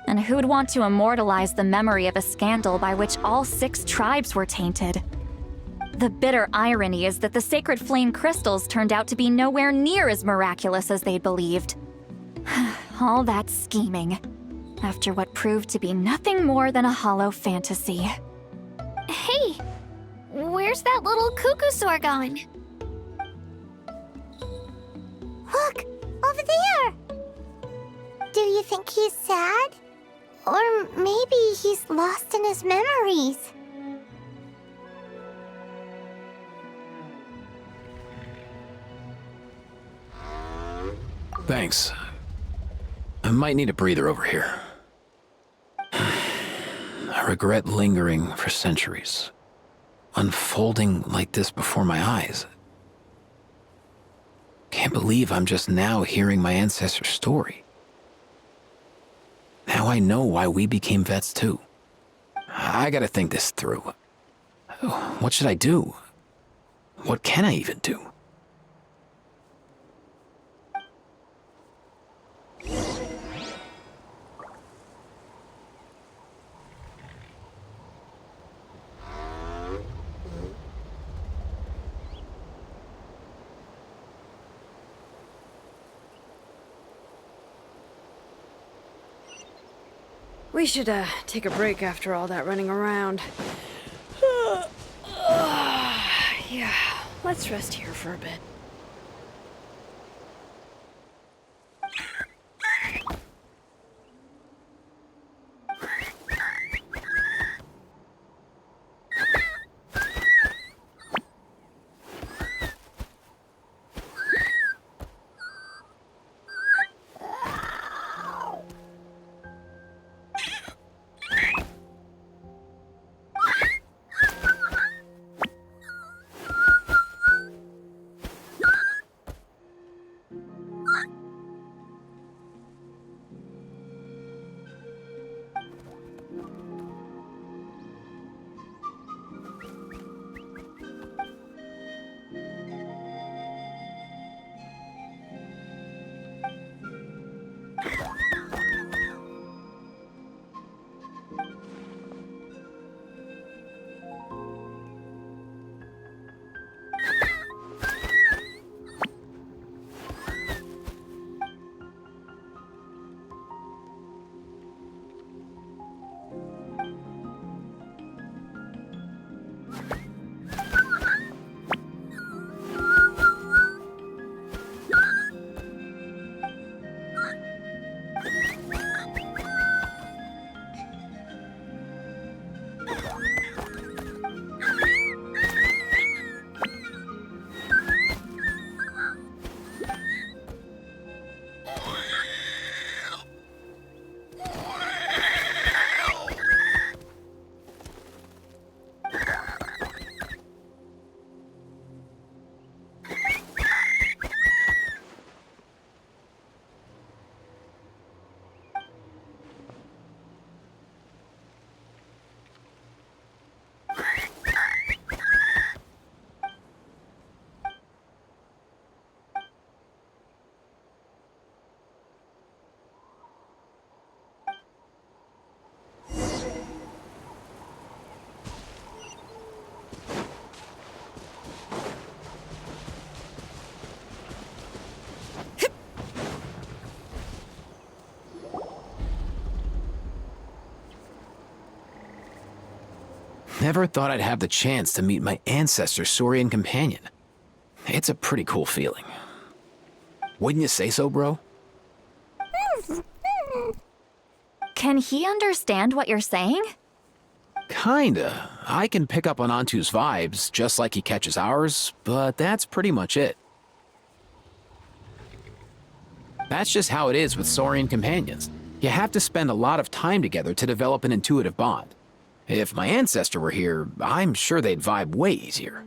Speaker 9: And who'd want to immortalize the memory of a scandal by which all 6 tribes were tainted? The bitter irony is that the sacred flame crystals turned out to be nowhere near as miraculous as they'd believed. All that scheming, after what proved to be nothing more than a hollow fantasy.
Speaker 4: Hey! Where's that little Cuckoosaur going?
Speaker 1: Look! Over there! Do you think he's sad? Or maybe he's lost in his memories?
Speaker 12: Thanks. I might need a breather over here. I regret lingering for centuries, unfolding like this before my eyes. Can't believe I'm just now hearing my ancestor's story. Now I know why we became vets too. I gotta think this through. What should I do? What can I even do?
Speaker 8: We should, take a break after all that running around. Yeah, let's rest here for a bit.
Speaker 12: Never thought I'd have the chance to meet my ancestor's Saurian companion. It's a pretty cool feeling. Wouldn't you say so, bro?
Speaker 9: Can he understand what you're saying?
Speaker 12: Kinda. I can pick up on Antu's vibes, just like he catches ours, but that's pretty much it. That's just how it is with Saurian companions. You have to spend a lot of time together to develop an intuitive bond. If my ancestor were here, I'm sure they'd vibe way easier.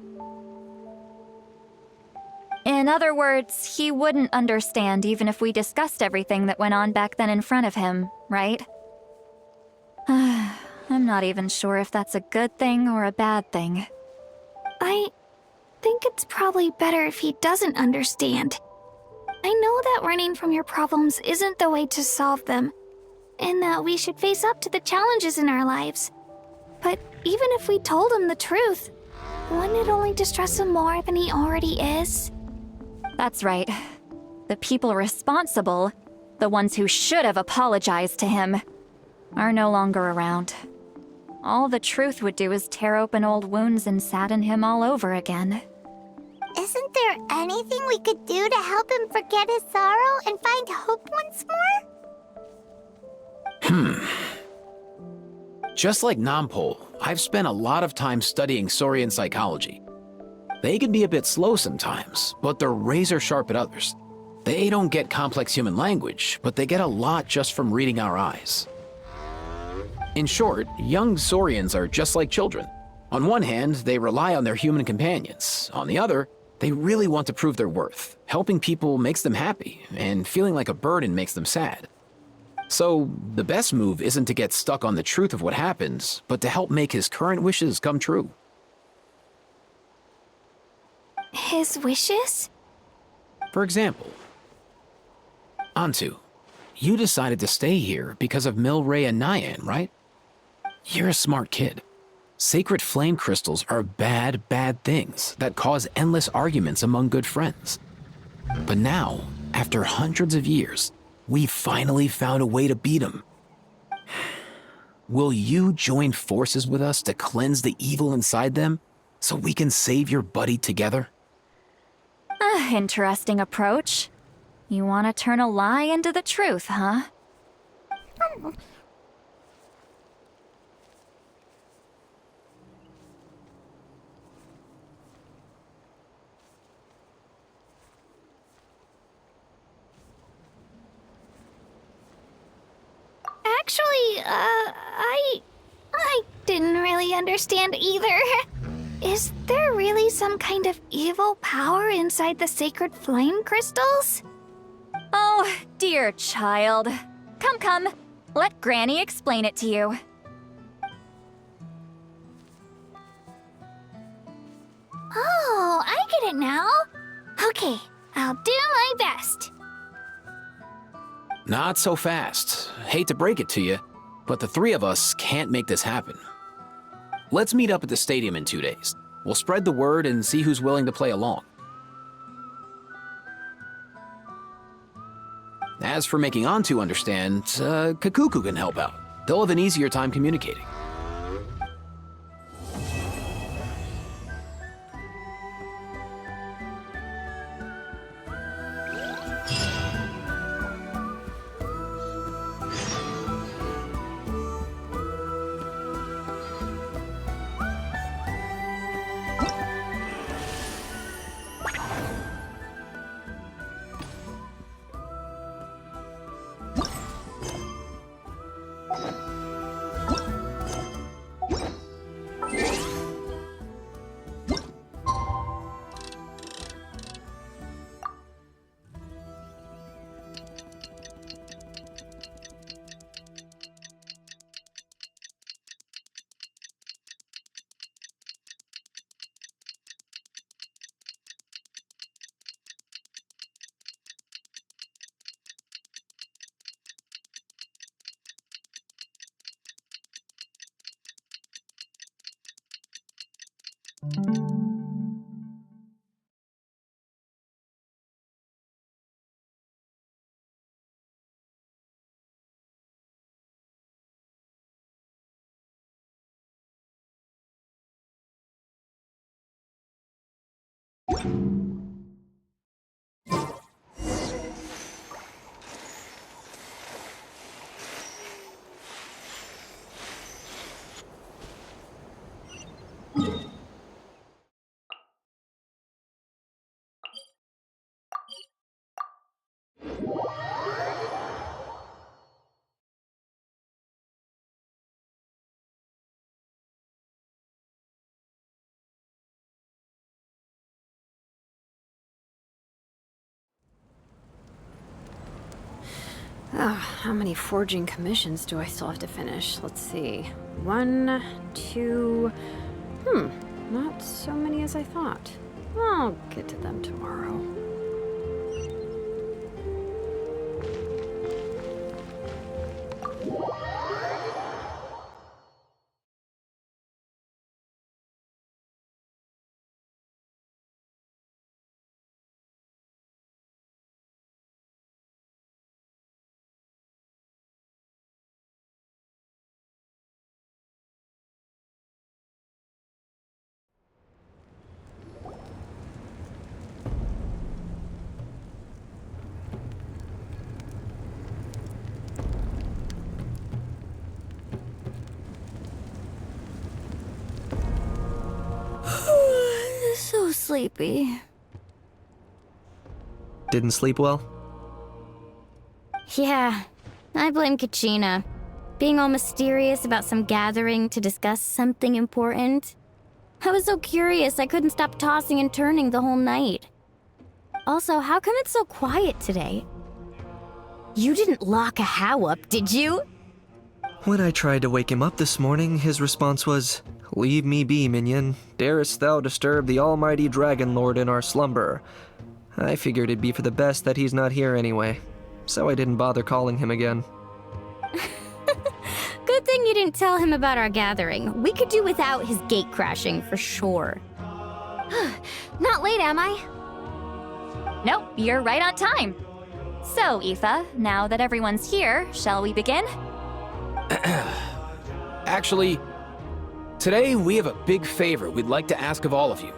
Speaker 9: In other words, he wouldn't understand even if we discussed everything that went on back then in front of him, right? I'm not even sure if that's a good thing or a bad thing.
Speaker 4: I think it's probably better if he doesn't understand. I know that running from your problems isn't the way to solve them, and that we should face up to the challenges in our lives. But even if we told him the truth, wouldn't it only distress him more than he already is?
Speaker 9: That's right. The people responsible, the ones who should have apologized to him, are no longer around. All the truth would do is tear open old wounds and sadden him all over again.
Speaker 1: Isn't there anything we could do to help him forget his sorrow and find hope once more?
Speaker 12: Just like Nampol, I've spent a lot of time studying Saurian psychology. They can be a bit slow sometimes, but they're razor sharp at others. They don't get complex human language, but they get a lot just from reading our eyes. In short, young Saurians are just like children. On one hand, they rely on their human companions. On the other, they really want to prove their worth. Helping people makes them happy, and feeling like a burden makes them sad. So, the best move isn't to get stuck on the truth of what happened, but to help make his current wishes come true.
Speaker 4: His wishes?
Speaker 12: For example, Antu, you decided to stay here because of Milray and Nyan, right? You're a smart kid. Sacred flame crystals are bad, bad things that cause endless arguments among good friends. But now, after hundreds of years, we finally found a way to beat them. Will you join forces with us to cleanse the evil inside them so we can save your buddy together?
Speaker 9: Interesting approach. You want to turn a lie into the truth, huh?
Speaker 4: Actually, I didn't really understand either. Is there really some kind of evil power inside the sacred flame crystals?
Speaker 9: Oh, dear child. Come. Let Granny explain it to you.
Speaker 4: Oh, I get it now. Okay, I'll do my best.
Speaker 12: Not so fast. Hate to break it to you, but the three of us can't make this happen. Let's meet up at the stadium in 2 days. We'll spread the word and see who's willing to play along. As for making Antu understand, Kakuku can help out. They'll have an easier time communicating.
Speaker 8: How many forging commissions do I still have to finish? Let's see. 1, 2... not so many as I thought. I'll get to them tomorrow.
Speaker 4: So sleepy.
Speaker 3: Didn't sleep well?
Speaker 4: Yeah, I blame Kachina. Being all mysterious about some gathering to discuss something important. I was so curious I couldn't stop tossing and turning the whole night. Also, how come it's so quiet today? You didn't lock a How up, did you?
Speaker 3: When I tried to wake him up this morning, his response was, "Leave me be, minion. Darest thou disturb the almighty Dragon Lord in our slumber?" I figured it'd be for the best that he's not here anyway, so I didn't bother calling him again.
Speaker 4: Good thing you didn't tell him about our gathering. We could do without his gate crashing for sure.
Speaker 9: Not late, am I? Nope, you're right on time. So, Aoife, now that everyone's here, shall we begin?
Speaker 12: Actually, today we have a big favor we'd like to ask of all of you.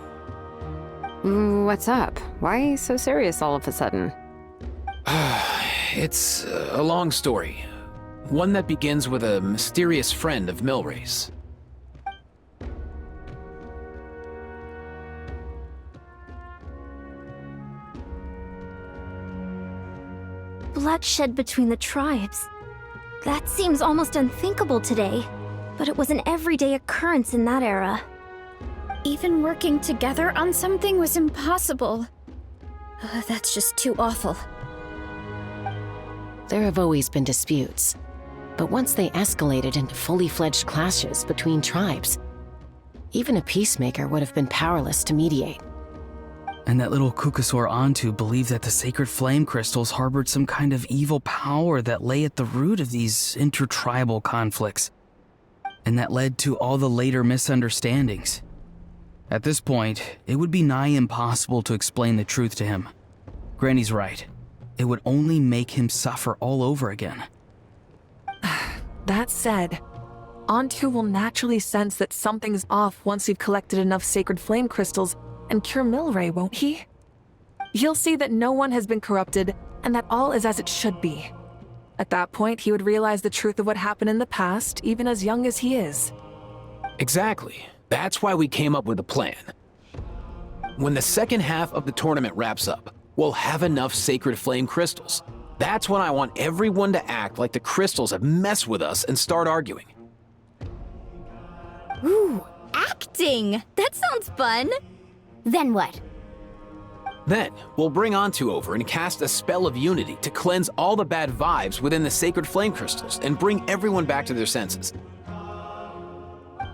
Speaker 8: What's up? Why so serious all of a sudden?
Speaker 12: It's a long story. One that begins with a mysterious friend of Milray's.
Speaker 18: Bloodshed between the tribes. That seems almost unthinkable today, but it was an everyday occurrence in that era. Even working together on something was impossible. That's just too awful.
Speaker 7: There have always been disputes, but once they escalated into fully fledged clashes between tribes, even a peacemaker would have been powerless to mediate.
Speaker 6: And that little Kukusor Antu believed that the sacred flame crystals harbored some kind of evil power that lay at the root of these intertribal conflicts. And that led to all the later misunderstandings. At this point, it would be nigh impossible to explain the truth to him. Granny's right. It would only make him suffer all over again.
Speaker 19: That said, Antu will naturally sense that something's off once we've collected enough sacred flame crystals and cure Milray, won't he? He'll see that no one has been corrupted and that all is as it should be. At that point, he would realize the truth of what happened in the past, even as young as he is.
Speaker 12: Exactly. That's why we came up with a plan. When the second half of the tournament wraps up, we'll have enough sacred flame crystals. That's when I want everyone to act like the crystals have messed with us and start arguing.
Speaker 4: Ooh, acting! That sounds fun! Then what?
Speaker 12: Then, we'll bring Antu over and cast a spell of unity to cleanse all the bad vibes within the sacred flame crystals and bring everyone back to their senses.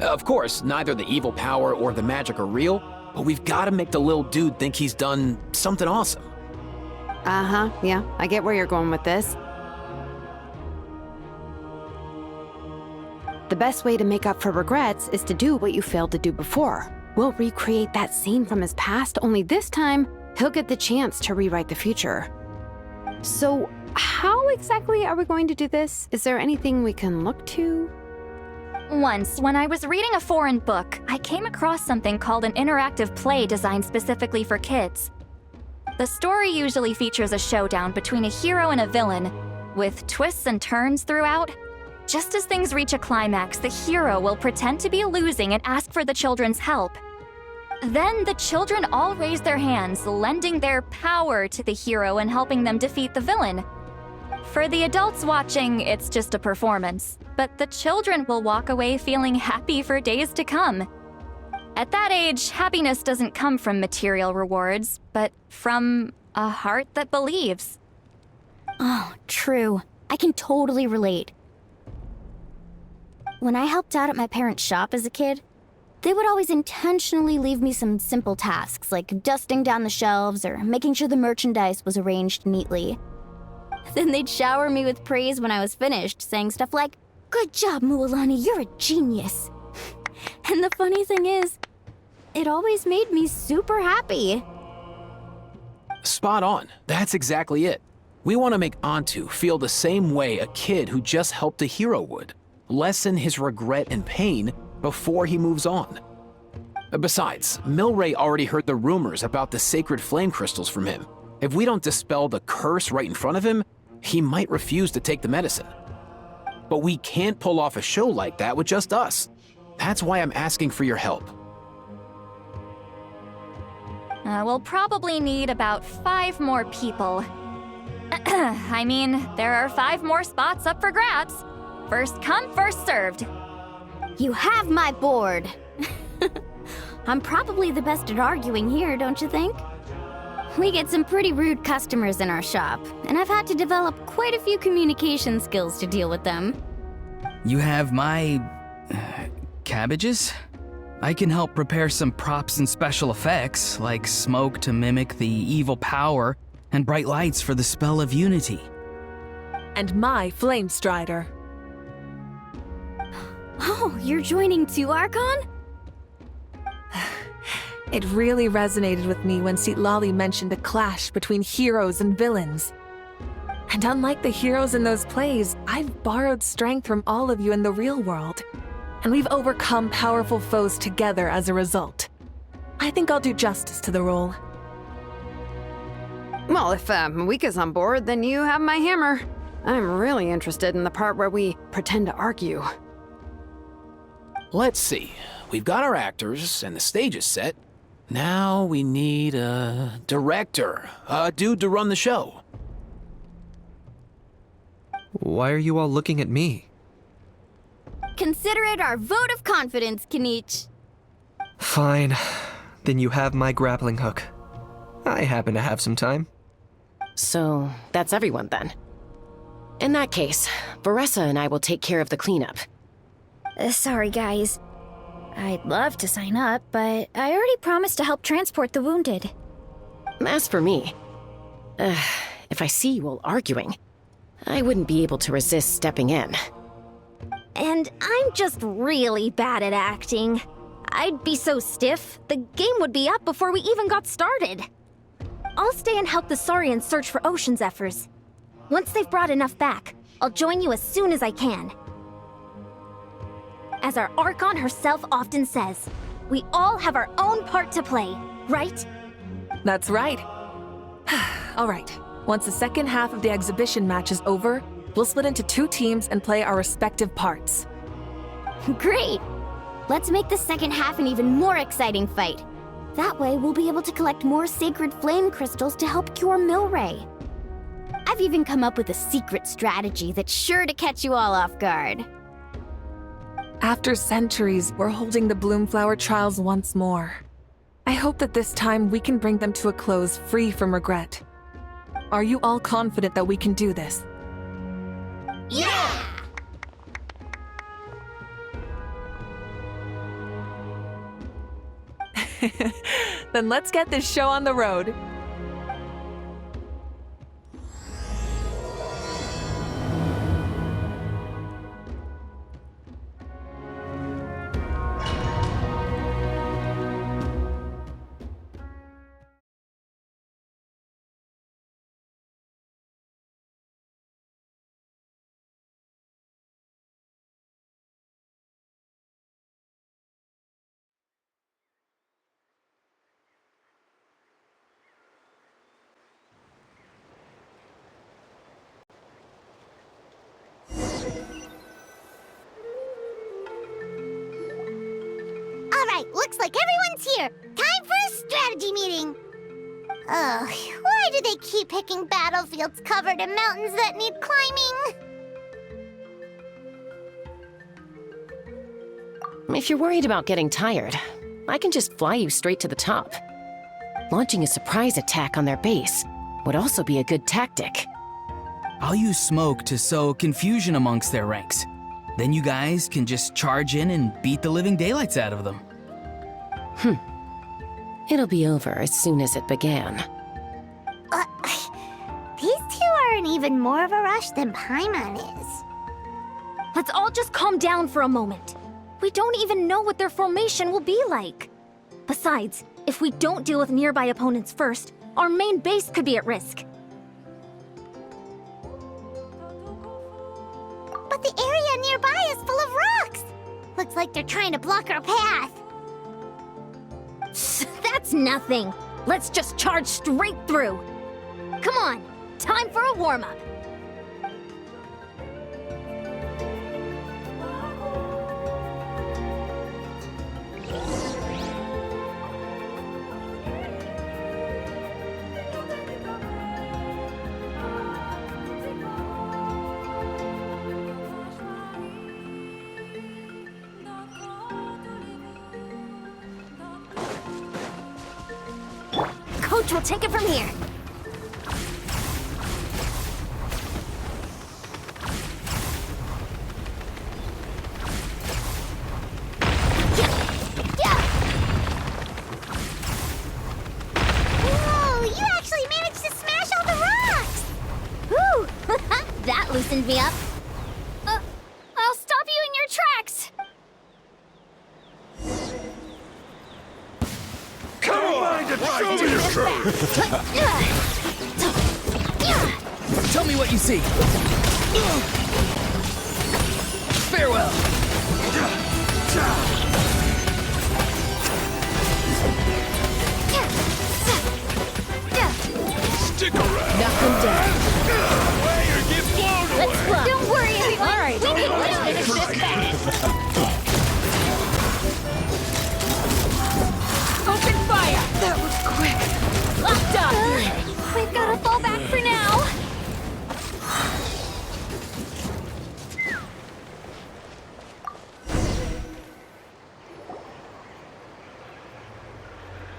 Speaker 12: Of course, neither the evil power or the magic are real, but we've got to make the little dude think he's done something awesome.
Speaker 8: Yeah, I get where you're going with this. The best way to make up for regrets is to do what you failed to do before. We'll recreate that scene from his past, only this time, he'll get the chance to rewrite the future. So, how exactly are we going to do this? Is there anything we can look to?
Speaker 9: Once, when I was reading a foreign book, I came across something called an interactive play designed specifically for kids. The story usually features a showdown between a hero and a villain, with twists and turns throughout. Just as things reach a climax, the hero will pretend to be losing and ask for the children's help. Then the children all raise their hands, lending their power to the hero and helping them defeat the villain. For the adults watching, it's just a performance, but the children will walk away feeling happy for days to come. At that age, happiness doesn't come from material rewards, but from a heart that believes.
Speaker 4: Oh, true. I can totally relate. When I helped out at my parents' shop as a kid, they would always intentionally leave me some simple tasks, like dusting down the shelves or making sure the merchandise was arranged neatly. Then they'd shower me with praise when I was finished, saying stuff like, "Good job, Mualani, you're a genius." And the funny thing is, it always made me super happy.
Speaker 12: Spot on. That's exactly it. We want to make Antu feel the same way a kid who just helped a hero would. Lessen his regret and pain before he moves on. Besides, Milray already heard the rumors about the sacred flame crystals from him. If we don't dispel the curse right in front of him, he might refuse to take the medicine. But we can't pull off a show like that with just us. That's why I'm asking for your help.
Speaker 9: We'll probably need about 5 more people. I mean, there are 5 more spots up for grabs. First come, first served.
Speaker 4: You have my board. I'm probably the best at arguing here, don't you think? We get some pretty rude customers in our shop, and I've had to develop quite a few communication skills to deal with them.
Speaker 6: You have my... cabbages? I can help prepare some props and special effects, like smoke to mimic the evil power, and bright lights for the spell of unity.
Speaker 19: And my flame strider.
Speaker 4: Oh, you're joining too, Archon?
Speaker 19: It really resonated with me when Citlali mentioned a clash between heroes and villains. And unlike the heroes in those plays, I've borrowed strength from all of you in the real world. And we've overcome powerful foes together as a result. I think I'll do justice to the role.
Speaker 8: Well, if Mawika's on board, then you have my hammer. I'm really interested in the part where we pretend to argue.
Speaker 12: Let's see. We've got our actors, and the stage is set. Now we need a director, a dude to run the show.
Speaker 3: Why are you all looking at me?
Speaker 4: Consider it our vote of confidence, Kinich.
Speaker 3: Fine. Then you have my grappling hook. I happen to have some time.
Speaker 7: So, that's everyone then. In that case, Varessa and I will take care of the cleanup.
Speaker 18: Sorry, guys. I'd love to sign up, but I already promised to help transport the wounded.
Speaker 7: As for me, if I see you all arguing, I wouldn't be able to resist stepping in.
Speaker 18: And I'm just really bad at acting. I'd be so stiff, the game would be up before we even got started. I'll stay and help the Saurians search for Ocean Zephyrs. Once they've brought enough back, I'll join you as soon as I can. As our Archon herself often says, we all have our own part to play, right?
Speaker 19: That's right. All right, once the second half of the exhibition match is over, we'll split into 2 teams and play our respective parts.
Speaker 4: Great! Let's make the second half an even more exciting fight. That way, we'll be able to collect more sacred flame crystals to help cure Milray. I've even come up with a secret strategy that's sure to catch you all off guard.
Speaker 19: After centuries, we're holding the Bloomflower trials once more. I hope that this time we can bring them to a close free from regret. Are you all confident that we can do this?
Speaker 2: Yeah!
Speaker 19: Then let's get this show on the road.
Speaker 1: Alright, looks like everyone's here. Time for a strategy meeting. Ugh, why do they keep picking battlefields covered in mountains that need climbing?
Speaker 7: If you're worried about getting tired, I can just fly you straight to the top. Launching a surprise attack on their base would also be a good tactic.
Speaker 6: I'll use smoke to sow confusion amongst their ranks. Then you guys can just charge in and beat the living daylights out of them.
Speaker 7: It'll be over as soon as it began.
Speaker 1: These two are in even more of a rush than Paimon is.
Speaker 18: Let's all just calm down for a moment. We don't even know what their formation will be like. Besides, if we don't deal with nearby opponents first, our main base could be at risk.
Speaker 1: But the area nearby is full of rocks. Looks like they're trying to block our path.
Speaker 18: That's nothing. Let's just charge straight through. Come on, time for a warm-up. Coach will take it from here.
Speaker 1: Whoa, you actually managed to smash all the rocks!
Speaker 18: Whew! That loosened me up. I'll stop you in your tracks.
Speaker 5: Come on, show me your truth!
Speaker 6: Tell me what you see. Farewell.
Speaker 5: Stick around!
Speaker 7: Knock them down.
Speaker 5: Way or get blown away!
Speaker 18: Let's fly. Don't worry, everyone.
Speaker 7: All right,
Speaker 18: We can
Speaker 7: let's
Speaker 18: finish this fast.
Speaker 10: Open fire! That was quick.
Speaker 18: Locked up. We've got to fall back for now.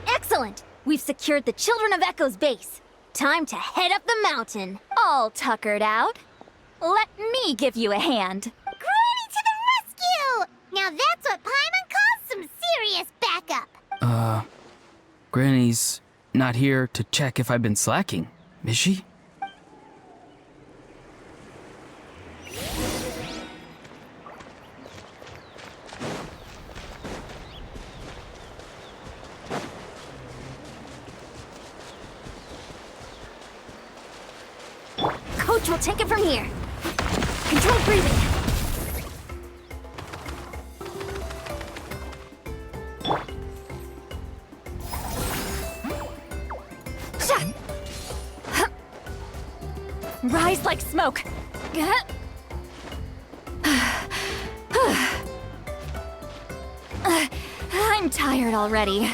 Speaker 18: Excellent. We've secured the Children of Echo's base. Time to head up the mountain.
Speaker 9: All tuckered out. Let me give you a hand.
Speaker 1: Granny to the rescue! Now that's what Paimon calls some serious backup.
Speaker 6: Granny's not here to check if I've been slacking, is she?
Speaker 18: Coach will take it from here. Control breathing.
Speaker 9: Rise like smoke. I'm tired already.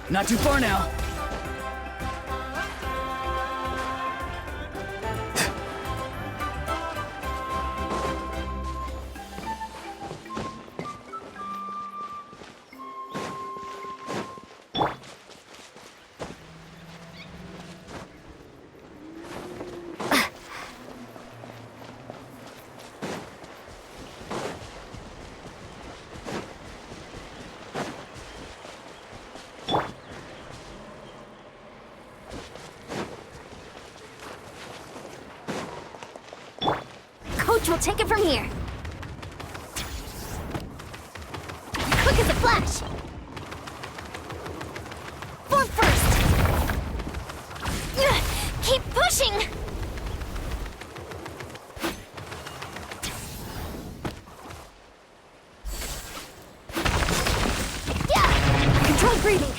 Speaker 6: Not too far now.
Speaker 18: Knight will take it from here. Quick as a flash. Form first. Keep pushing. Yeah. Controlled breathing.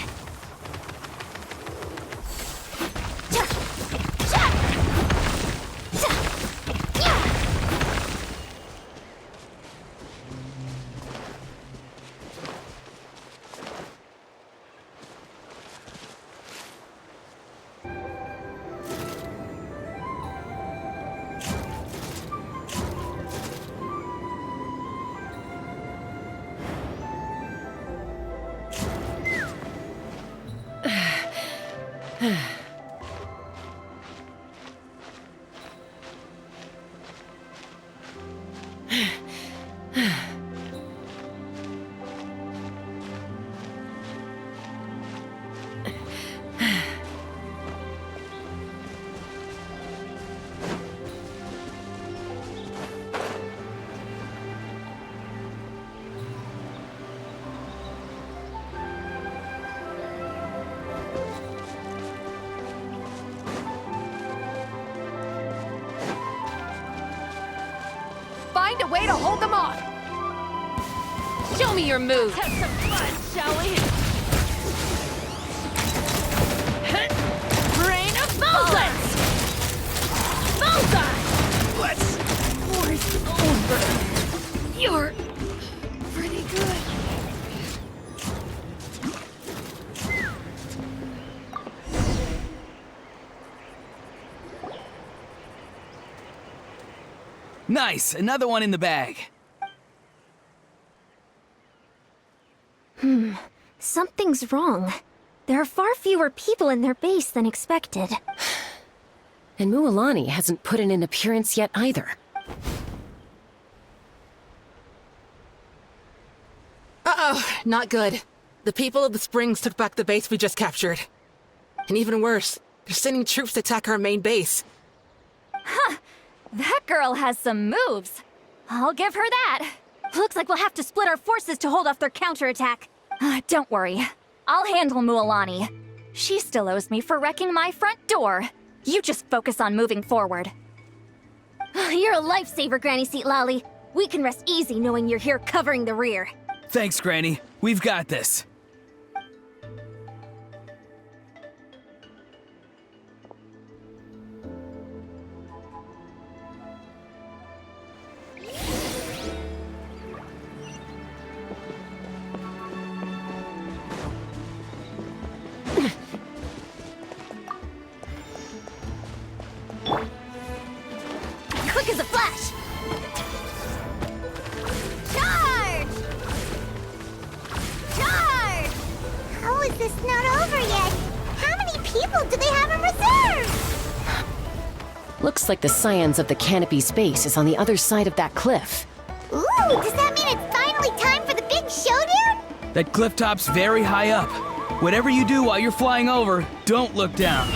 Speaker 10: Find a way to hold them off. Show me your move.
Speaker 17: Have some fun, shall we?
Speaker 10: Rain of bullets! Bullseye!
Speaker 17: Let's force over. You're pretty good.
Speaker 6: Nice, another one in the bag.
Speaker 18: Something's wrong. There are far fewer people in their base than expected.
Speaker 7: And Mualani hasn't put in an appearance yet either.
Speaker 19: Uh-oh, not good. The people of the Springs took back the base we just captured. And even worse, they're sending troops to attack our main base.
Speaker 9: Huh. That girl has some moves. I'll give her that.
Speaker 18: Looks like we'll have to split our forces to hold off their counterattack.
Speaker 9: Don't worry. I'll handle Mualani. She still owes me for wrecking my front door. You just focus on moving forward.
Speaker 18: You're a lifesaver, Granny Seat Lolly. We can rest easy knowing you're here covering the rear.
Speaker 6: Thanks, Granny. We've got this.
Speaker 18: Quick as a flash! Charge! Charge!
Speaker 1: How is this not over yet? How many people do they have in reserve?
Speaker 7: Looks like the scions of the Canopy Space is on the other side of that cliff.
Speaker 1: Ooh, does that mean it's finally time for the big showdown?
Speaker 6: That cliff top's very high up. Whatever you do while you're flying over, don't look down.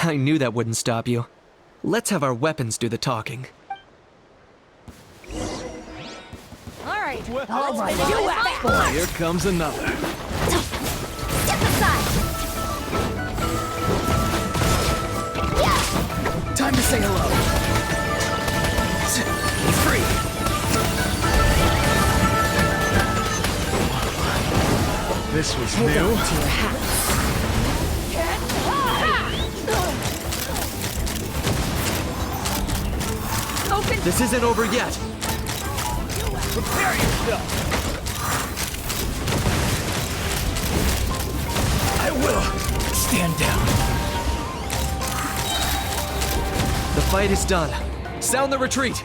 Speaker 3: I knew that wouldn't stop you. Let's have our weapons do the talking.
Speaker 10: All right,
Speaker 17: Oh my
Speaker 10: let's do it.
Speaker 17: God.
Speaker 11: Here comes another.
Speaker 18: Step aside! Yeah!
Speaker 6: Time to say hello. Free.
Speaker 17: This was
Speaker 7: Hold
Speaker 17: new.
Speaker 7: on to your hats.
Speaker 10: Open.
Speaker 3: This isn't over yet.
Speaker 11: Prepare yourself. I will. Stand down.
Speaker 3: The fight is done. Sound the retreat.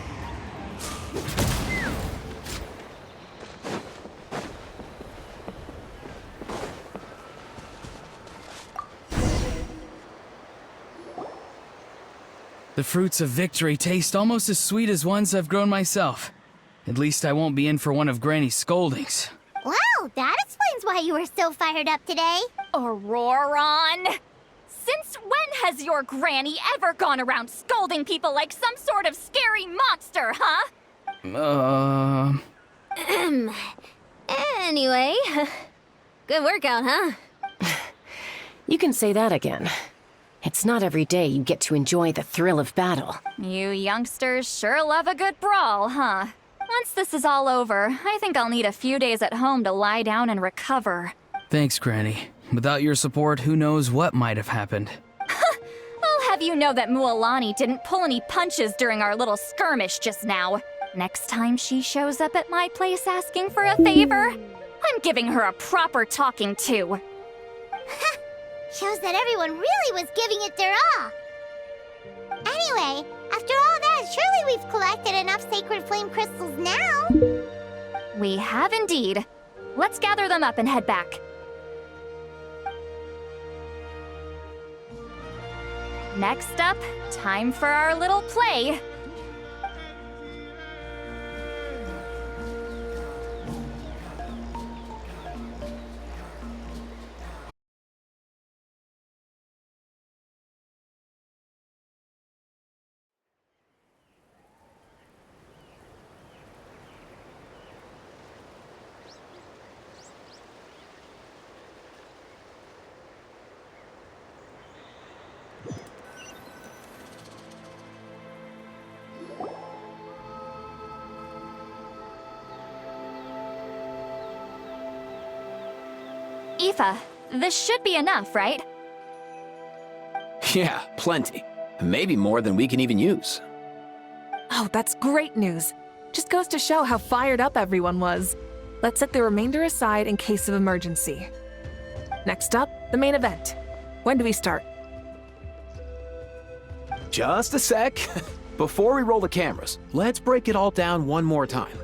Speaker 6: The fruits of victory taste almost as sweet as ones I've grown myself. At least I won't be in for one of Granny's scoldings.
Speaker 1: Wow, that explains why you were so fired up today.
Speaker 9: Auroron! Since when has your granny ever gone around scolding people like some sort of scary monster, huh?
Speaker 18: Anyway, good workout, huh?
Speaker 7: You can say that again. It's not every day you get to enjoy the thrill of battle.
Speaker 9: You youngsters sure love a good brawl, huh? Once this is all over, I think I'll need a few days at home to lie down and recover.
Speaker 6: Thanks, Granny. Without your support, who knows what might have happened.
Speaker 9: I'll have you know that Mualani didn't pull any punches during our little skirmish just now. Next time she shows up at my place asking for a favor, I'm giving her a proper talking to.
Speaker 1: Shows that everyone really was giving it their all. Anyway, after all that, surely we've collected enough sacred flame crystals now.
Speaker 9: We have indeed. Let's gather them up and head back. Next up, time for our little play. Aoife, this should be enough, right?
Speaker 12: Yeah, plenty. Maybe more than we can even use.
Speaker 19: Oh, that's great news. Just goes to show how fired up everyone was. Let's set the remainder aside in case of emergency. Next up, the main event. When do we start?
Speaker 12: Just a sec. Before we roll the cameras, let's break it all down one more time.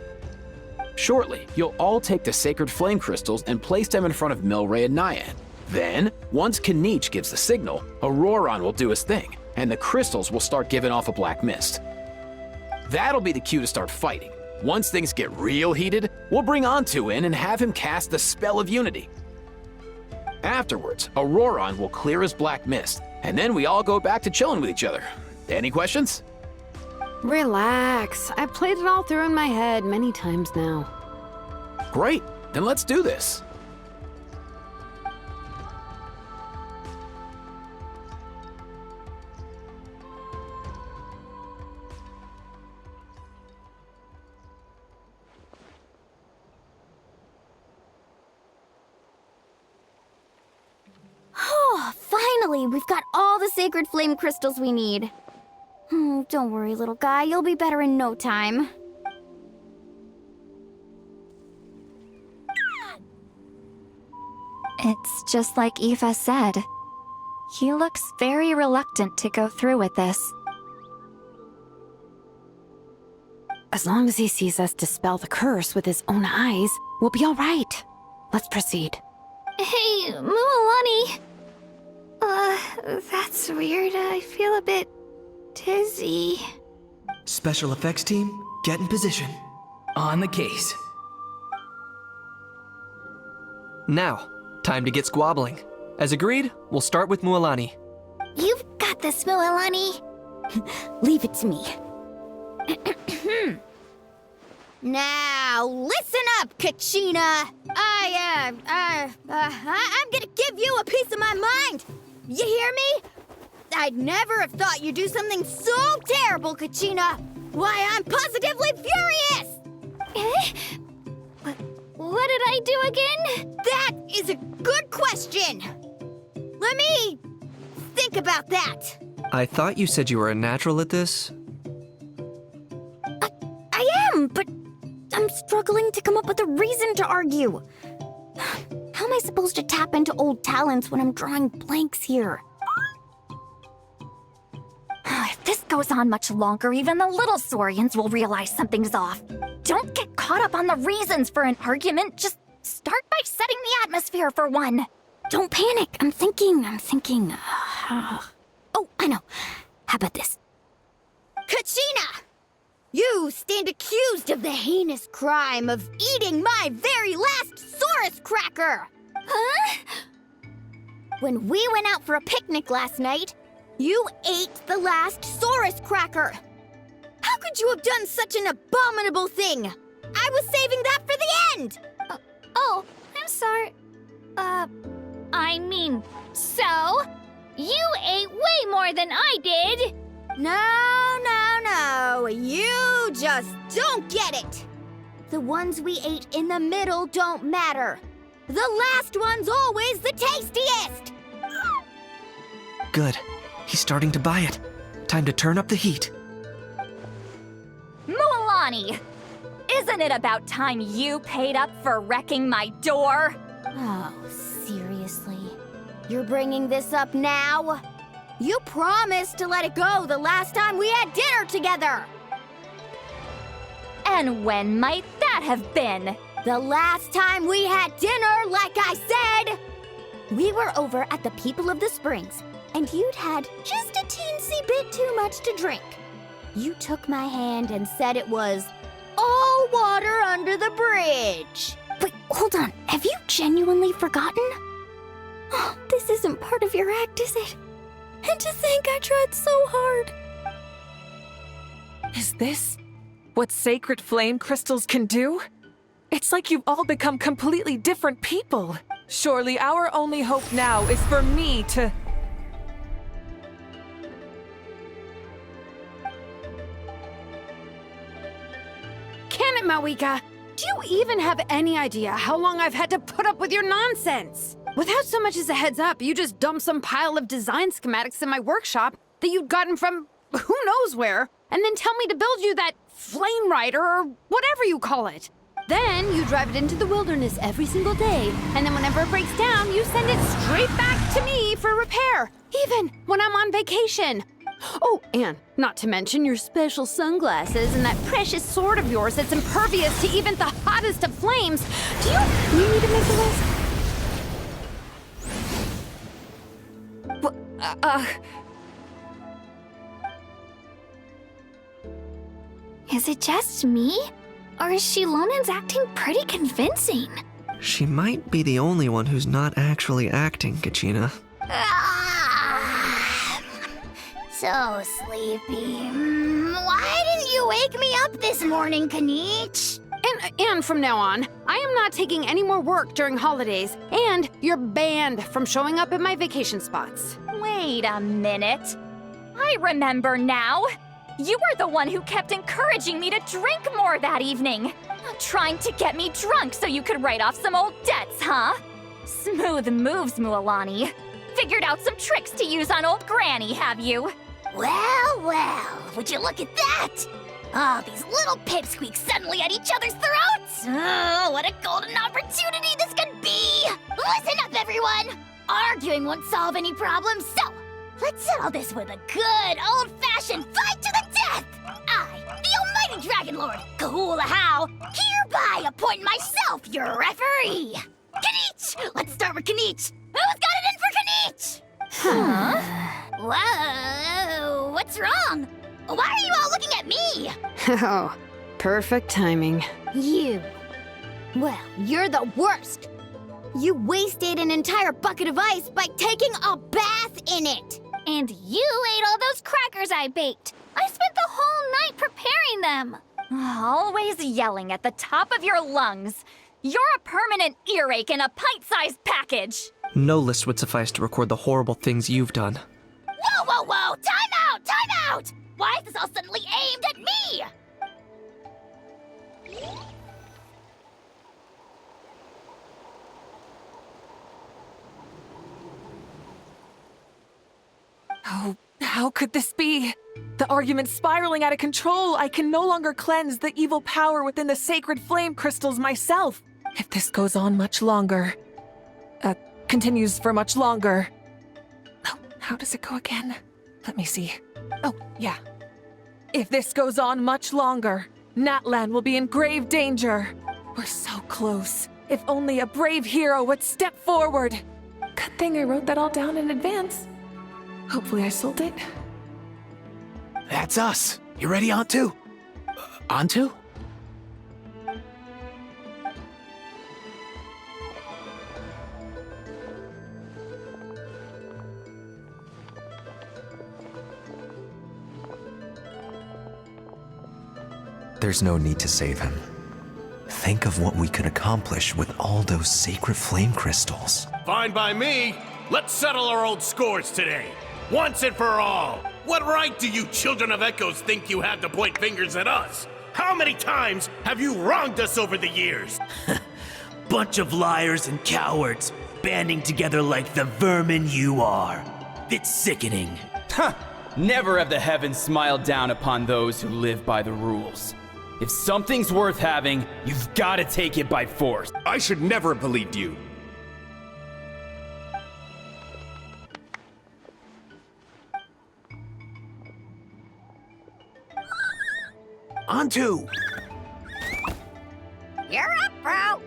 Speaker 12: Shortly, you'll all take the sacred flame crystals and place them in front of Milray and Nyan. Then, once Kanich gives the signal, Auroron will do his thing, and the crystals will start giving off a black mist. That'll be the cue to start fighting. Once things get real heated, we'll bring Antu in and have him cast the Spell of Unity. Afterwards, Auroron will clear his black mist, and then we all go back to chilling with each other. Any questions?
Speaker 8: Relax. I've played it all through in my head many times now.
Speaker 12: Great, then let's do this.
Speaker 4: Oh, finally! We've got all the sacred flame crystals we need. Don't worry, little guy. You'll be better in no time.
Speaker 9: It's just like Aoife said. He looks very reluctant to go through with this.
Speaker 8: As long as he sees us dispel the curse with his own eyes, we'll be all right. Let's proceed.
Speaker 18: Hey, Mualani. That's weird. I feel a bit dizzy.
Speaker 3: Special effects team, get in position.
Speaker 6: On the case.
Speaker 3: Now, time to get squabbling. As agreed, we'll start with Mualani.
Speaker 4: You've got this, Mualani. Leave it to me.
Speaker 2: Now, listen up, Kachina. I'm gonna give you a piece of my mind. You hear me? I'd never have thought you'd do something so terrible, Kachina. Why, I'm positively furious!
Speaker 18: What did I do again?
Speaker 2: That is a good question. Let me think about that.
Speaker 3: I thought you said you were a natural at this.
Speaker 4: I am, but I'm struggling to come up with a reason to argue. How am I supposed to tap into old talents when I'm drawing blanks here?
Speaker 9: If this goes on much longer, even the little Saurians will realize something's off. Don't get caught up on the reasons for an argument. Just start by setting the atmosphere for one.
Speaker 4: Don't panic. I'm thinking. Oh, I know. How about this?
Speaker 2: You stand accused of the heinous crime of eating my very last Saurus cracker! Huh? When we went out for a picnic last night, you ate the last Saurus cracker! How could you have done such an abominable thing? I was saving that for the end!
Speaker 18: Oh, I'm sorry. I mean, so? You ate way more than I did!
Speaker 2: No. You just don't get it! The ones we ate in the middle don't matter. The last one's always the tastiest!
Speaker 3: Good. He's starting to buy it. Time to turn up the heat.
Speaker 9: Mualani! Isn't it about time you paid up for wrecking my door?
Speaker 2: Oh, seriously? You're bringing this up now? You promised to let it go the last time we had dinner together!
Speaker 9: And when might that have been?
Speaker 2: The last time we had dinner, like I said! We were over at the People of the Springs, and you'd had just a teensy bit too much to drink. You took my hand and said it was all water under the bridge.
Speaker 18: Wait, hold on. Have you genuinely forgotten? Oh, this isn't part of your act, is it? And to think I tried so hard.
Speaker 19: Is this what sacred flame crystals can do? It's like you've all become completely different people. Surely our only hope now is for me to...
Speaker 8: Can it, Mawika? Do you even have any idea how long I've had to put up with your nonsense? Without so much as a heads up, you just dumped some pile of design schematics in my workshop that you'd gotten from who knows where, and then tell me to build you that flame rider or whatever you call it. Then you drive it into the wilderness every single day, and then whenever it breaks down, you send it straight back to me for repair, even when I'm on vacation. Oh, and not to mention your special sunglasses and that precious sword of yours that's impervious to even the hottest of flames. Do you need me to make a list?
Speaker 18: Is it just me? Or is Shilonen's acting pretty convincing?
Speaker 3: She might be the only one who's not actually acting, Kachina.
Speaker 1: So sleepy. Why didn't you wake me up this morning, Kanich?
Speaker 8: And from now on, I am not taking any more work during holidays, and you're banned from showing up at my vacation spots.
Speaker 9: Wait a minute. I remember now. You were the one who kept encouraging me to drink more that evening. Trying to get me drunk so you could write off some old debts, huh? Smooth moves, Mualani. Figured out some tricks to use on old Granny, have you?
Speaker 1: Well, would you look at that? Oh, these little pipsqueaks suddenly at each other's throats! Oh, what a golden opportunity this could be! Listen up, everyone! Arguing won't solve any problems, so let's settle this with a good old-fashioned fight to the death! I, the almighty Dragon Lord, Kahula How, hereby appoint myself your referee! Kanich! Let's start with Kanich! Who's got it in for Kanich? Huh? Whoa, what's wrong? Why are you all looking at me?
Speaker 8: Oh, perfect timing.
Speaker 2: You. Well, you're the worst. You wasted an entire bucket of ice by taking a bath in it.
Speaker 18: And you ate all those crackers I baked. I spent the whole night preparing them.
Speaker 9: Always yelling at the top of your lungs. You're a permanent earache in a pint-sized package.
Speaker 3: No list would suffice to record the horrible things you've done.
Speaker 1: Whoa! Time out! Why is this all suddenly aimed at me?
Speaker 19: Oh, how could this be? The argument's spiraling out of control. I can no longer cleanse the evil power within the sacred flame crystals myself. If this goes on much longer... continues for much longer... Oh, how does it go again? Let me see. Oh, yeah. If this goes on much longer, Natlan will be in grave danger. We're so close. If only a brave hero would step forward. Good thing I wrote that all down in advance. Hopefully I sold it.
Speaker 12: That's us. You ready, Aunt 2? Antu?
Speaker 13: There's no need to save him. Think of what we could accomplish with all those sacred flame crystals.
Speaker 5: Fine by me. Let's settle our old scores today. Once and for all. What right do you children of Echoes think you have to point fingers at us? How many times have you wronged us over the years?
Speaker 15: Bunch of liars and cowards, banding together like the vermin you are. It's sickening.
Speaker 11: Huh! Never have the heavens smiled down upon those who live by the rules. If something's worth having, you've got to take it by force.
Speaker 16: I should never have believed you.
Speaker 12: Antu!
Speaker 2: You're up, bro!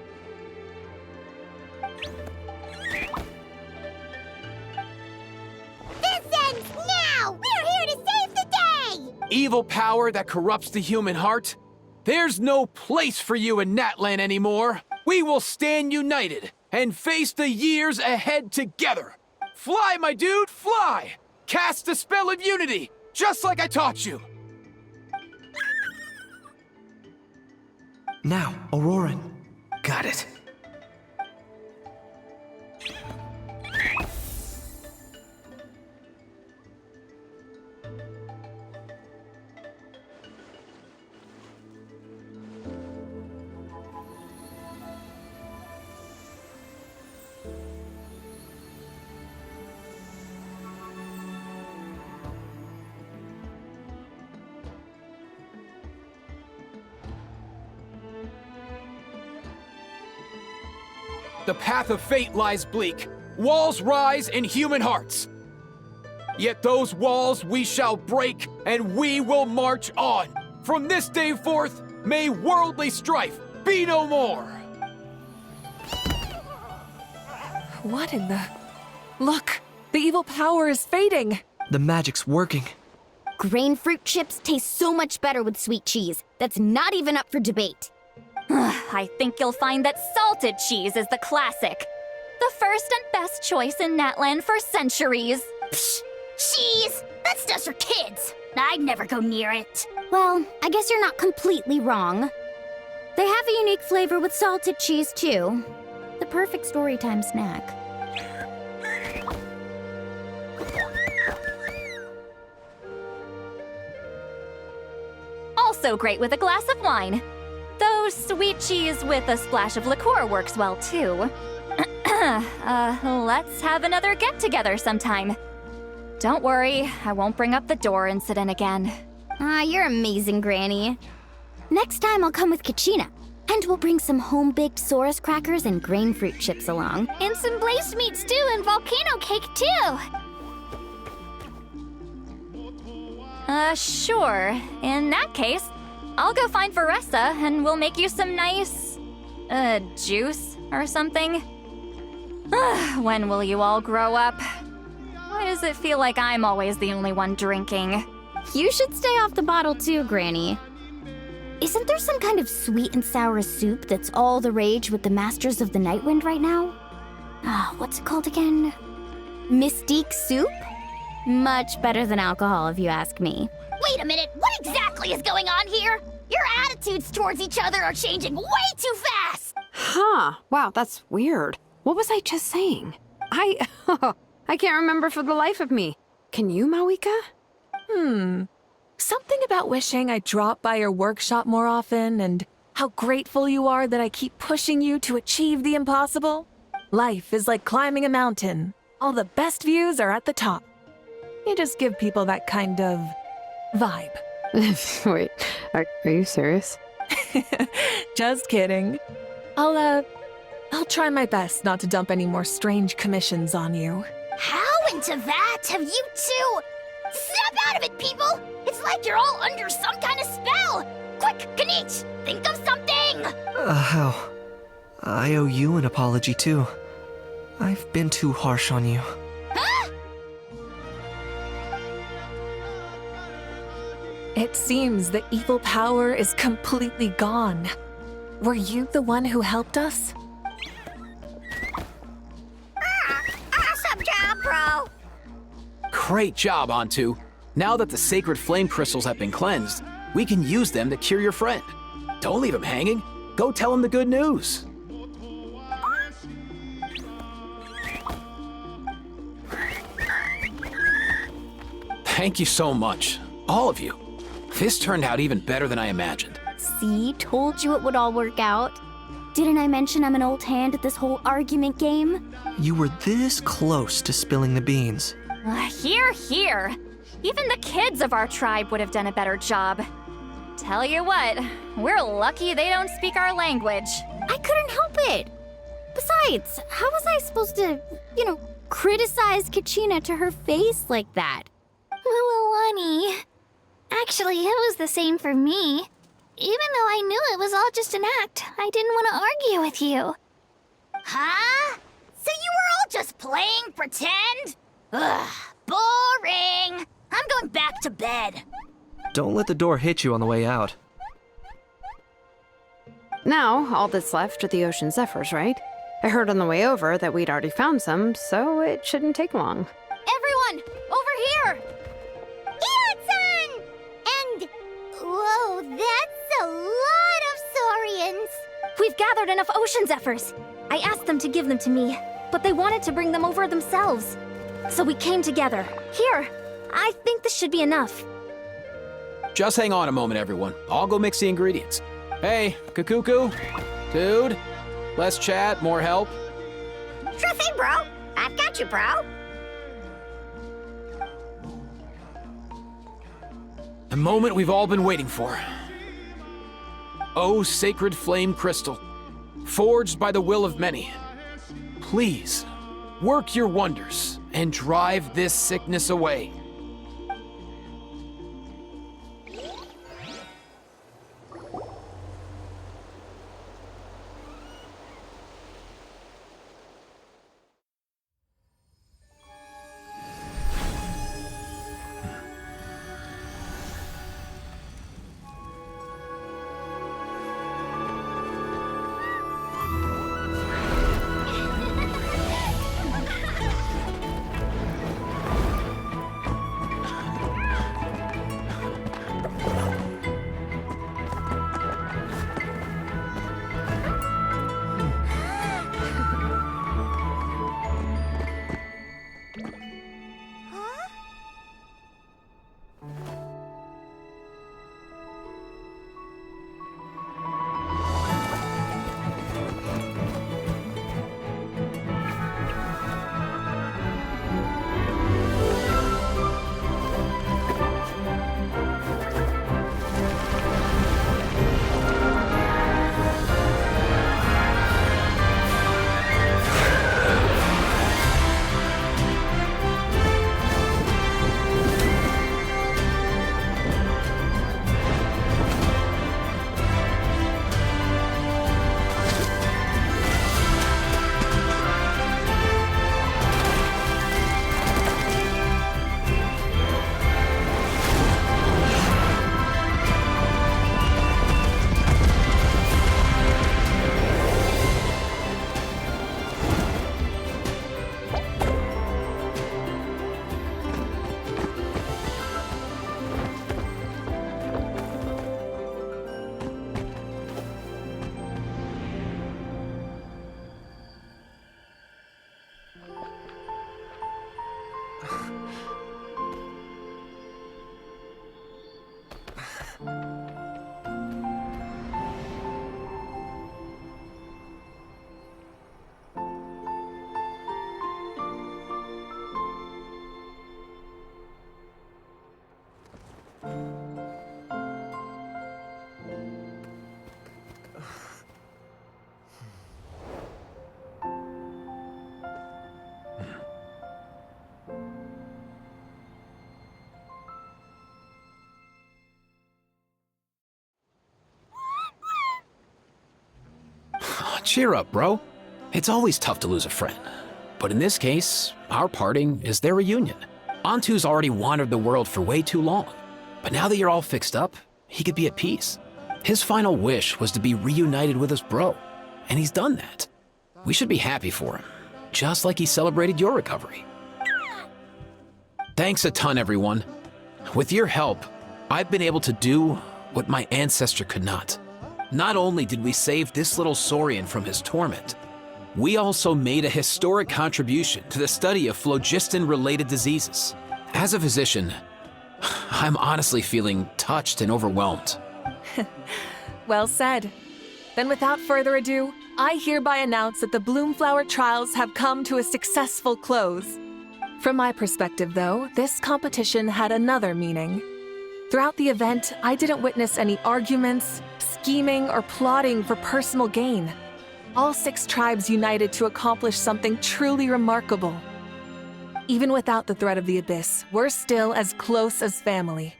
Speaker 1: This ends now! We're here to save the day!
Speaker 12: Evil power that corrupts the human heart? There's no place for you in Natlan anymore. We will stand united and face the years ahead together. Fly, my dude, fly! Cast the spell of unity, just like I taught you.
Speaker 3: Now, Auroran. Got it.
Speaker 12: The path of fate lies bleak. Walls rise in human hearts. Yet those walls we shall break, and we will march on. From this day forth, may worldly strife be no more.
Speaker 19: What in the... Look! The evil power is fading!
Speaker 3: The magic's working.
Speaker 2: Grain fruit chips taste so much better with sweet cheese. That's not even up for debate.
Speaker 9: I think you'll find that salted cheese is the classic. The first and best choice in Natlan for centuries.
Speaker 2: Psh! Cheese! That stuff's for kids! I'd never go near it. Well, I guess you're not completely wrong. They have a unique flavor with salted cheese, too. The perfect storytime snack.
Speaker 9: Also great with a glass of wine. Though sweet cheese with a splash of liqueur works well, too. Let's have another get-together sometime. Don't worry, I won't bring up the door incident again.
Speaker 2: You're amazing, Granny. Next time I'll come with Kachina, and we'll bring some home-baked Saurus crackers and grain fruit chips along. And some blaze meat stew and volcano cake, too!
Speaker 9: Sure. In that case, I'll go find Varessa and we'll make you some nice... juice or something. When will you all grow up? Why does it feel like I'm always the only one drinking?
Speaker 2: You should stay off the bottle too, Granny. Isn't there some kind of sweet and sour soup that's all the rage with the Masters of the Nightwind right now? What's it called again? Mystique soup? Much better than alcohol, if you ask me.
Speaker 1: Wait a minute, what exactly is going on here? Your attitudes towards each other are changing way too fast!
Speaker 8: Huh. Wow, that's weird. What was I just saying? I can't remember for the life of me. Can you, Mawika?
Speaker 19: Something about wishing I dropped by your workshop more often and how grateful you are that I keep pushing you to achieve the impossible. Life is like climbing a mountain. All the best views are at the top. You just give people that kind of vibe.
Speaker 8: Wait, are you serious?
Speaker 19: Just kidding. I'll try my best not to dump any more strange commissions on you.
Speaker 1: How into that have you two? Snap out of it, people! It's like you're all under some kind of spell! Quick, Kanich, think of something!
Speaker 3: How? I owe you an apology, too. I've been too harsh on you.
Speaker 1: Huh?
Speaker 19: It seems the evil power is completely gone. Were you the one who helped us?
Speaker 2: Awesome job, bro!
Speaker 12: Great job, Antu. Now that the sacred flame crystals have been cleansed, we can use them to cure your friend. Don't leave him hanging. Go tell him the good news. Thank you so much, all of you. This turned out even better than I imagined.
Speaker 4: See, told you it would all work out. Didn't I mention I'm an old hand at this whole argument game?
Speaker 3: You were this close to spilling the beans.
Speaker 9: Hear, hear. Even the kids of our tribe would have done a better job. Tell you what, we're lucky they don't speak our language.
Speaker 4: I couldn't help it. Besides, how was I supposed to, criticize Kachina to her face like that?
Speaker 18: Lualani. Actually, it was the same for me. Even though I knew it was all just an act, I didn't want to argue with you.
Speaker 2: Huh? So you were all just playing pretend? Ugh, boring. I'm going back to bed.
Speaker 3: Don't let the door hit you on the way out.
Speaker 8: Now, all that's left are the ocean zephyrs, right? I heard on the way over that we'd already found some, so it shouldn't take long.
Speaker 2: Everyone, over here! Ian-san! And... whoa, that's a lot of Saurians.
Speaker 18: We've gathered enough ocean zephyrs. I asked them to give them to me, but they wanted to bring them over themselves. So we came together. Here, I think this should be enough.
Speaker 12: Just hang on a moment, everyone. I'll go mix the ingredients. Hey, Kakuku, dude, less chat, more help.
Speaker 2: Sure thing, bro. I've got you, bro.
Speaker 12: The moment we've all been waiting for. Oh, sacred flame crystal, forged by the will of many, please work your wonders and drive this sickness away. Cheer up, bro. It's always tough to lose a friend. But in this case, our parting is their reunion. Antu's already wandered the world for way too long. But now that you're all fixed up, he could be at peace. His final wish was to be reunited with his bro, and he's done that. We should be happy for him, just like he celebrated your recovery. Thanks a ton, everyone. With your help, I've been able to do what my ancestor could not. Not only did we save this little Saurian from his torment, we also made a historic contribution to the study of phlogiston-related diseases. As a physician, I'm honestly feeling touched and overwhelmed.
Speaker 19: Well said. Then without further ado, I hereby announce that the Bloomflower trials have come to a successful close. From my perspective, though, this competition had another meaning. Throughout the event, I didn't witness any arguments, scheming, or plotting for personal gain. All 6 tribes united to accomplish something truly remarkable. Even without the threat of the Abyss, we're still as close as family.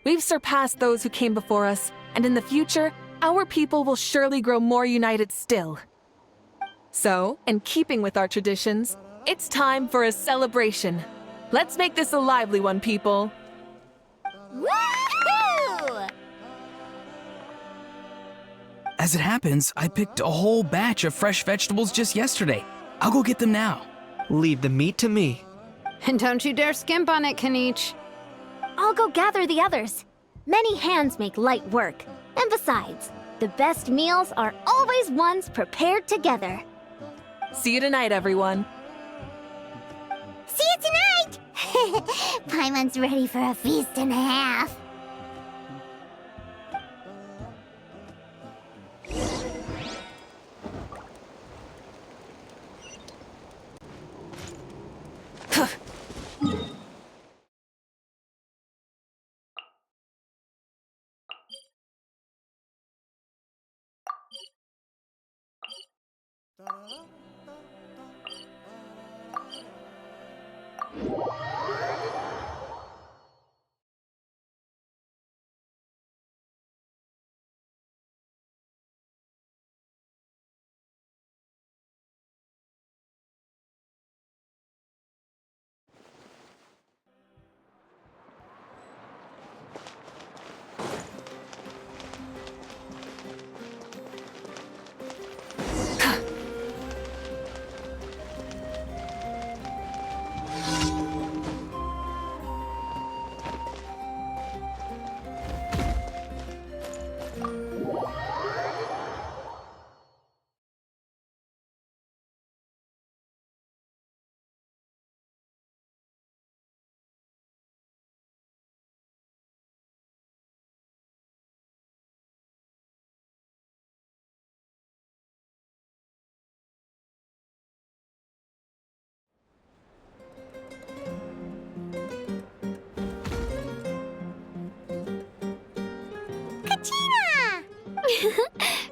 Speaker 19: We've surpassed those who came before us, and in the future, our people will surely grow more united still. So, in keeping with our traditions, it's time for a celebration. Let's make this a lively one, people.
Speaker 1: Woohoo!
Speaker 6: As it happens, I picked a whole batch of fresh vegetables just yesterday. I'll go get them now.
Speaker 3: Leave the meat to me.
Speaker 8: And don't you dare skimp on it, Kanich.
Speaker 18: I'll go gather the others. Many hands make light work. And besides, the best meals are always ones prepared together.
Speaker 19: See you tonight, everyone.
Speaker 1: See you tonight! Paimon's ready for a feast and a half.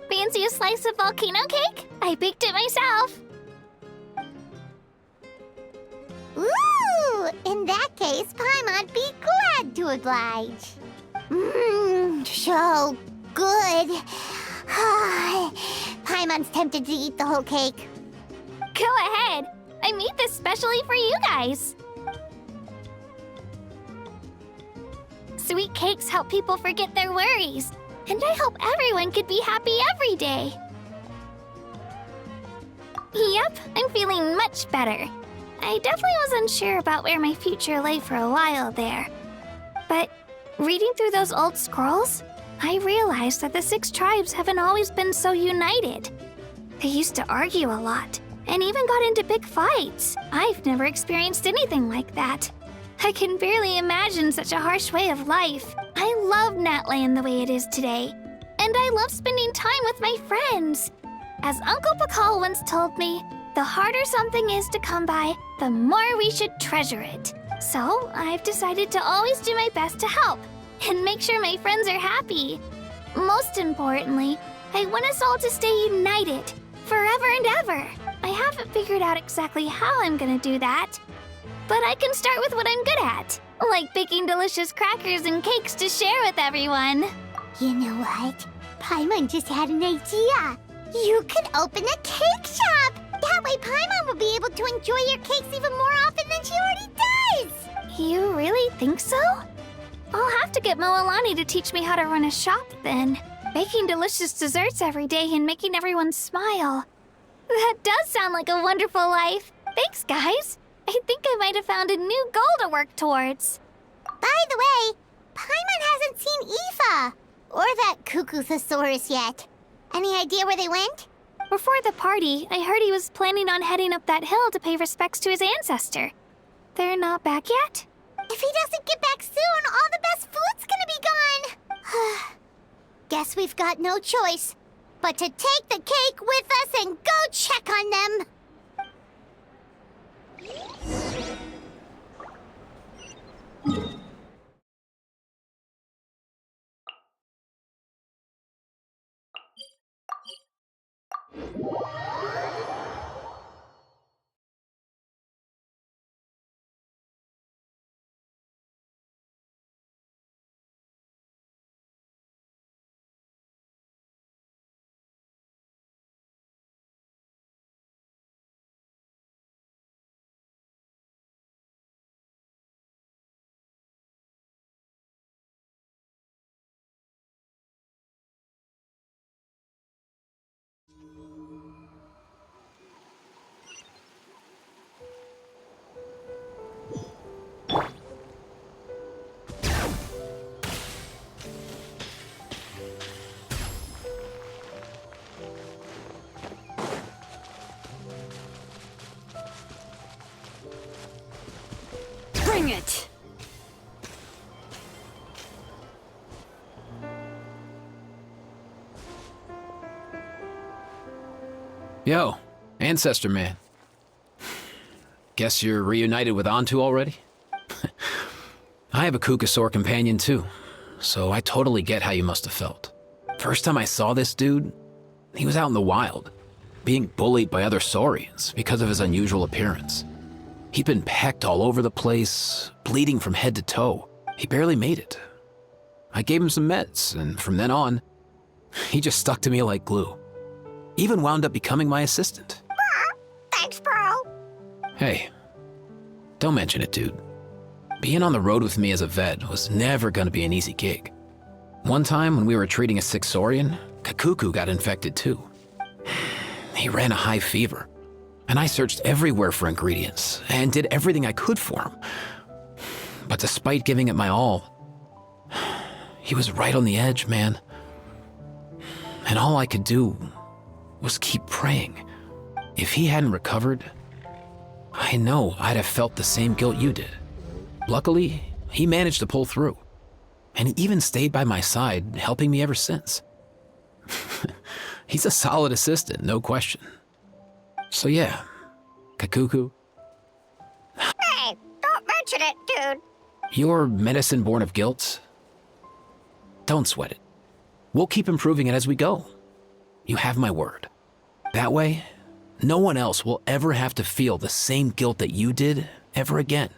Speaker 4: Fancy a slice of volcano cake? I baked it myself.
Speaker 1: Ooh! In that case, Paimon'd be glad to oblige. Mmm, so good. Paimon's tempted to eat the whole cake.
Speaker 4: Go ahead. I made this specially for you guys. Sweet cakes help people forget their worries. And I hope everyone could be happy every day. Yep, I'm feeling much better. I definitely was unsure about where my future lay for a while there. But reading through those old scrolls, I realized that the 6 tribes haven't always been so united. They used to argue a lot, and even got into big fights. I've never experienced anything like that. I can barely imagine such a harsh way of life. I love Natland the way it is today. And I love spending time with my friends. As Uncle Pakal once told me, the harder something is to come by, the more we should treasure it. So I've decided to always do my best to help and make sure my friends are happy. Most importantly, I want us all to stay united, forever and ever. I haven't figured out exactly how I'm gonna do that, but I can start with what I'm good at, like baking delicious crackers and cakes to share with everyone.
Speaker 1: You know what? Paimon just had an idea. You could open a cake shop. That way Paimon will be able to enjoy your cakes even more often than she already does.
Speaker 4: You really think so?
Speaker 18: I'll have to get Moalani to teach me how to run a shop then. Baking delicious desserts every day and making everyone smile. That does sound like a wonderful life. Thanks, guys. I think I might have found a new goal to work towards.
Speaker 1: By the way, Paimon hasn't seen Aoife or that Cuckoosaurus yet. Any idea where they went?
Speaker 18: Before the party, I heard he was planning on heading up that hill to pay respects to his ancestor. They're not back yet?
Speaker 1: If he doesn't get back soon, all the best food's gonna be gone. Guess we've got no choice but to take the cake with us and go check on them.
Speaker 8: Bring it!
Speaker 12: Yo, Ancestor Man. Guess you're reunited with Antu already? I have a Cuckoosaur companion too, so I totally get how you must have felt. First time I saw this dude, he was out in the wild, being bullied by other Saurians because of his unusual appearance. He'd been pecked all over the place, bleeding from head to toe. He barely made it. I gave him some meds, and from then on, he just stuck to me like glue. Even wound up becoming my assistant.
Speaker 1: Thanks, bro.
Speaker 12: Hey, don't mention it, dude. Being on the road with me as a vet was never gonna be an easy gig. One time when we were treating a sick Saurian, Kakuku got infected too. He ran a high fever, and I searched everywhere for ingredients and did everything I could for him. But despite giving it my all, he was right on the edge, man. And all I could do was keep praying. If he hadn't recovered, I know I'd have felt the same guilt you did. Luckily, he managed to pull through, and he even stayed by my side, helping me ever since. He's a solid assistant, no question. So yeah, Kakuku.
Speaker 1: Hey, don't mention it, dude.
Speaker 12: Your medicine born of guilt? Don't sweat it. We'll keep improving it as we go. You have my word. That way, no one else will ever have to feel the same guilt that you did ever again.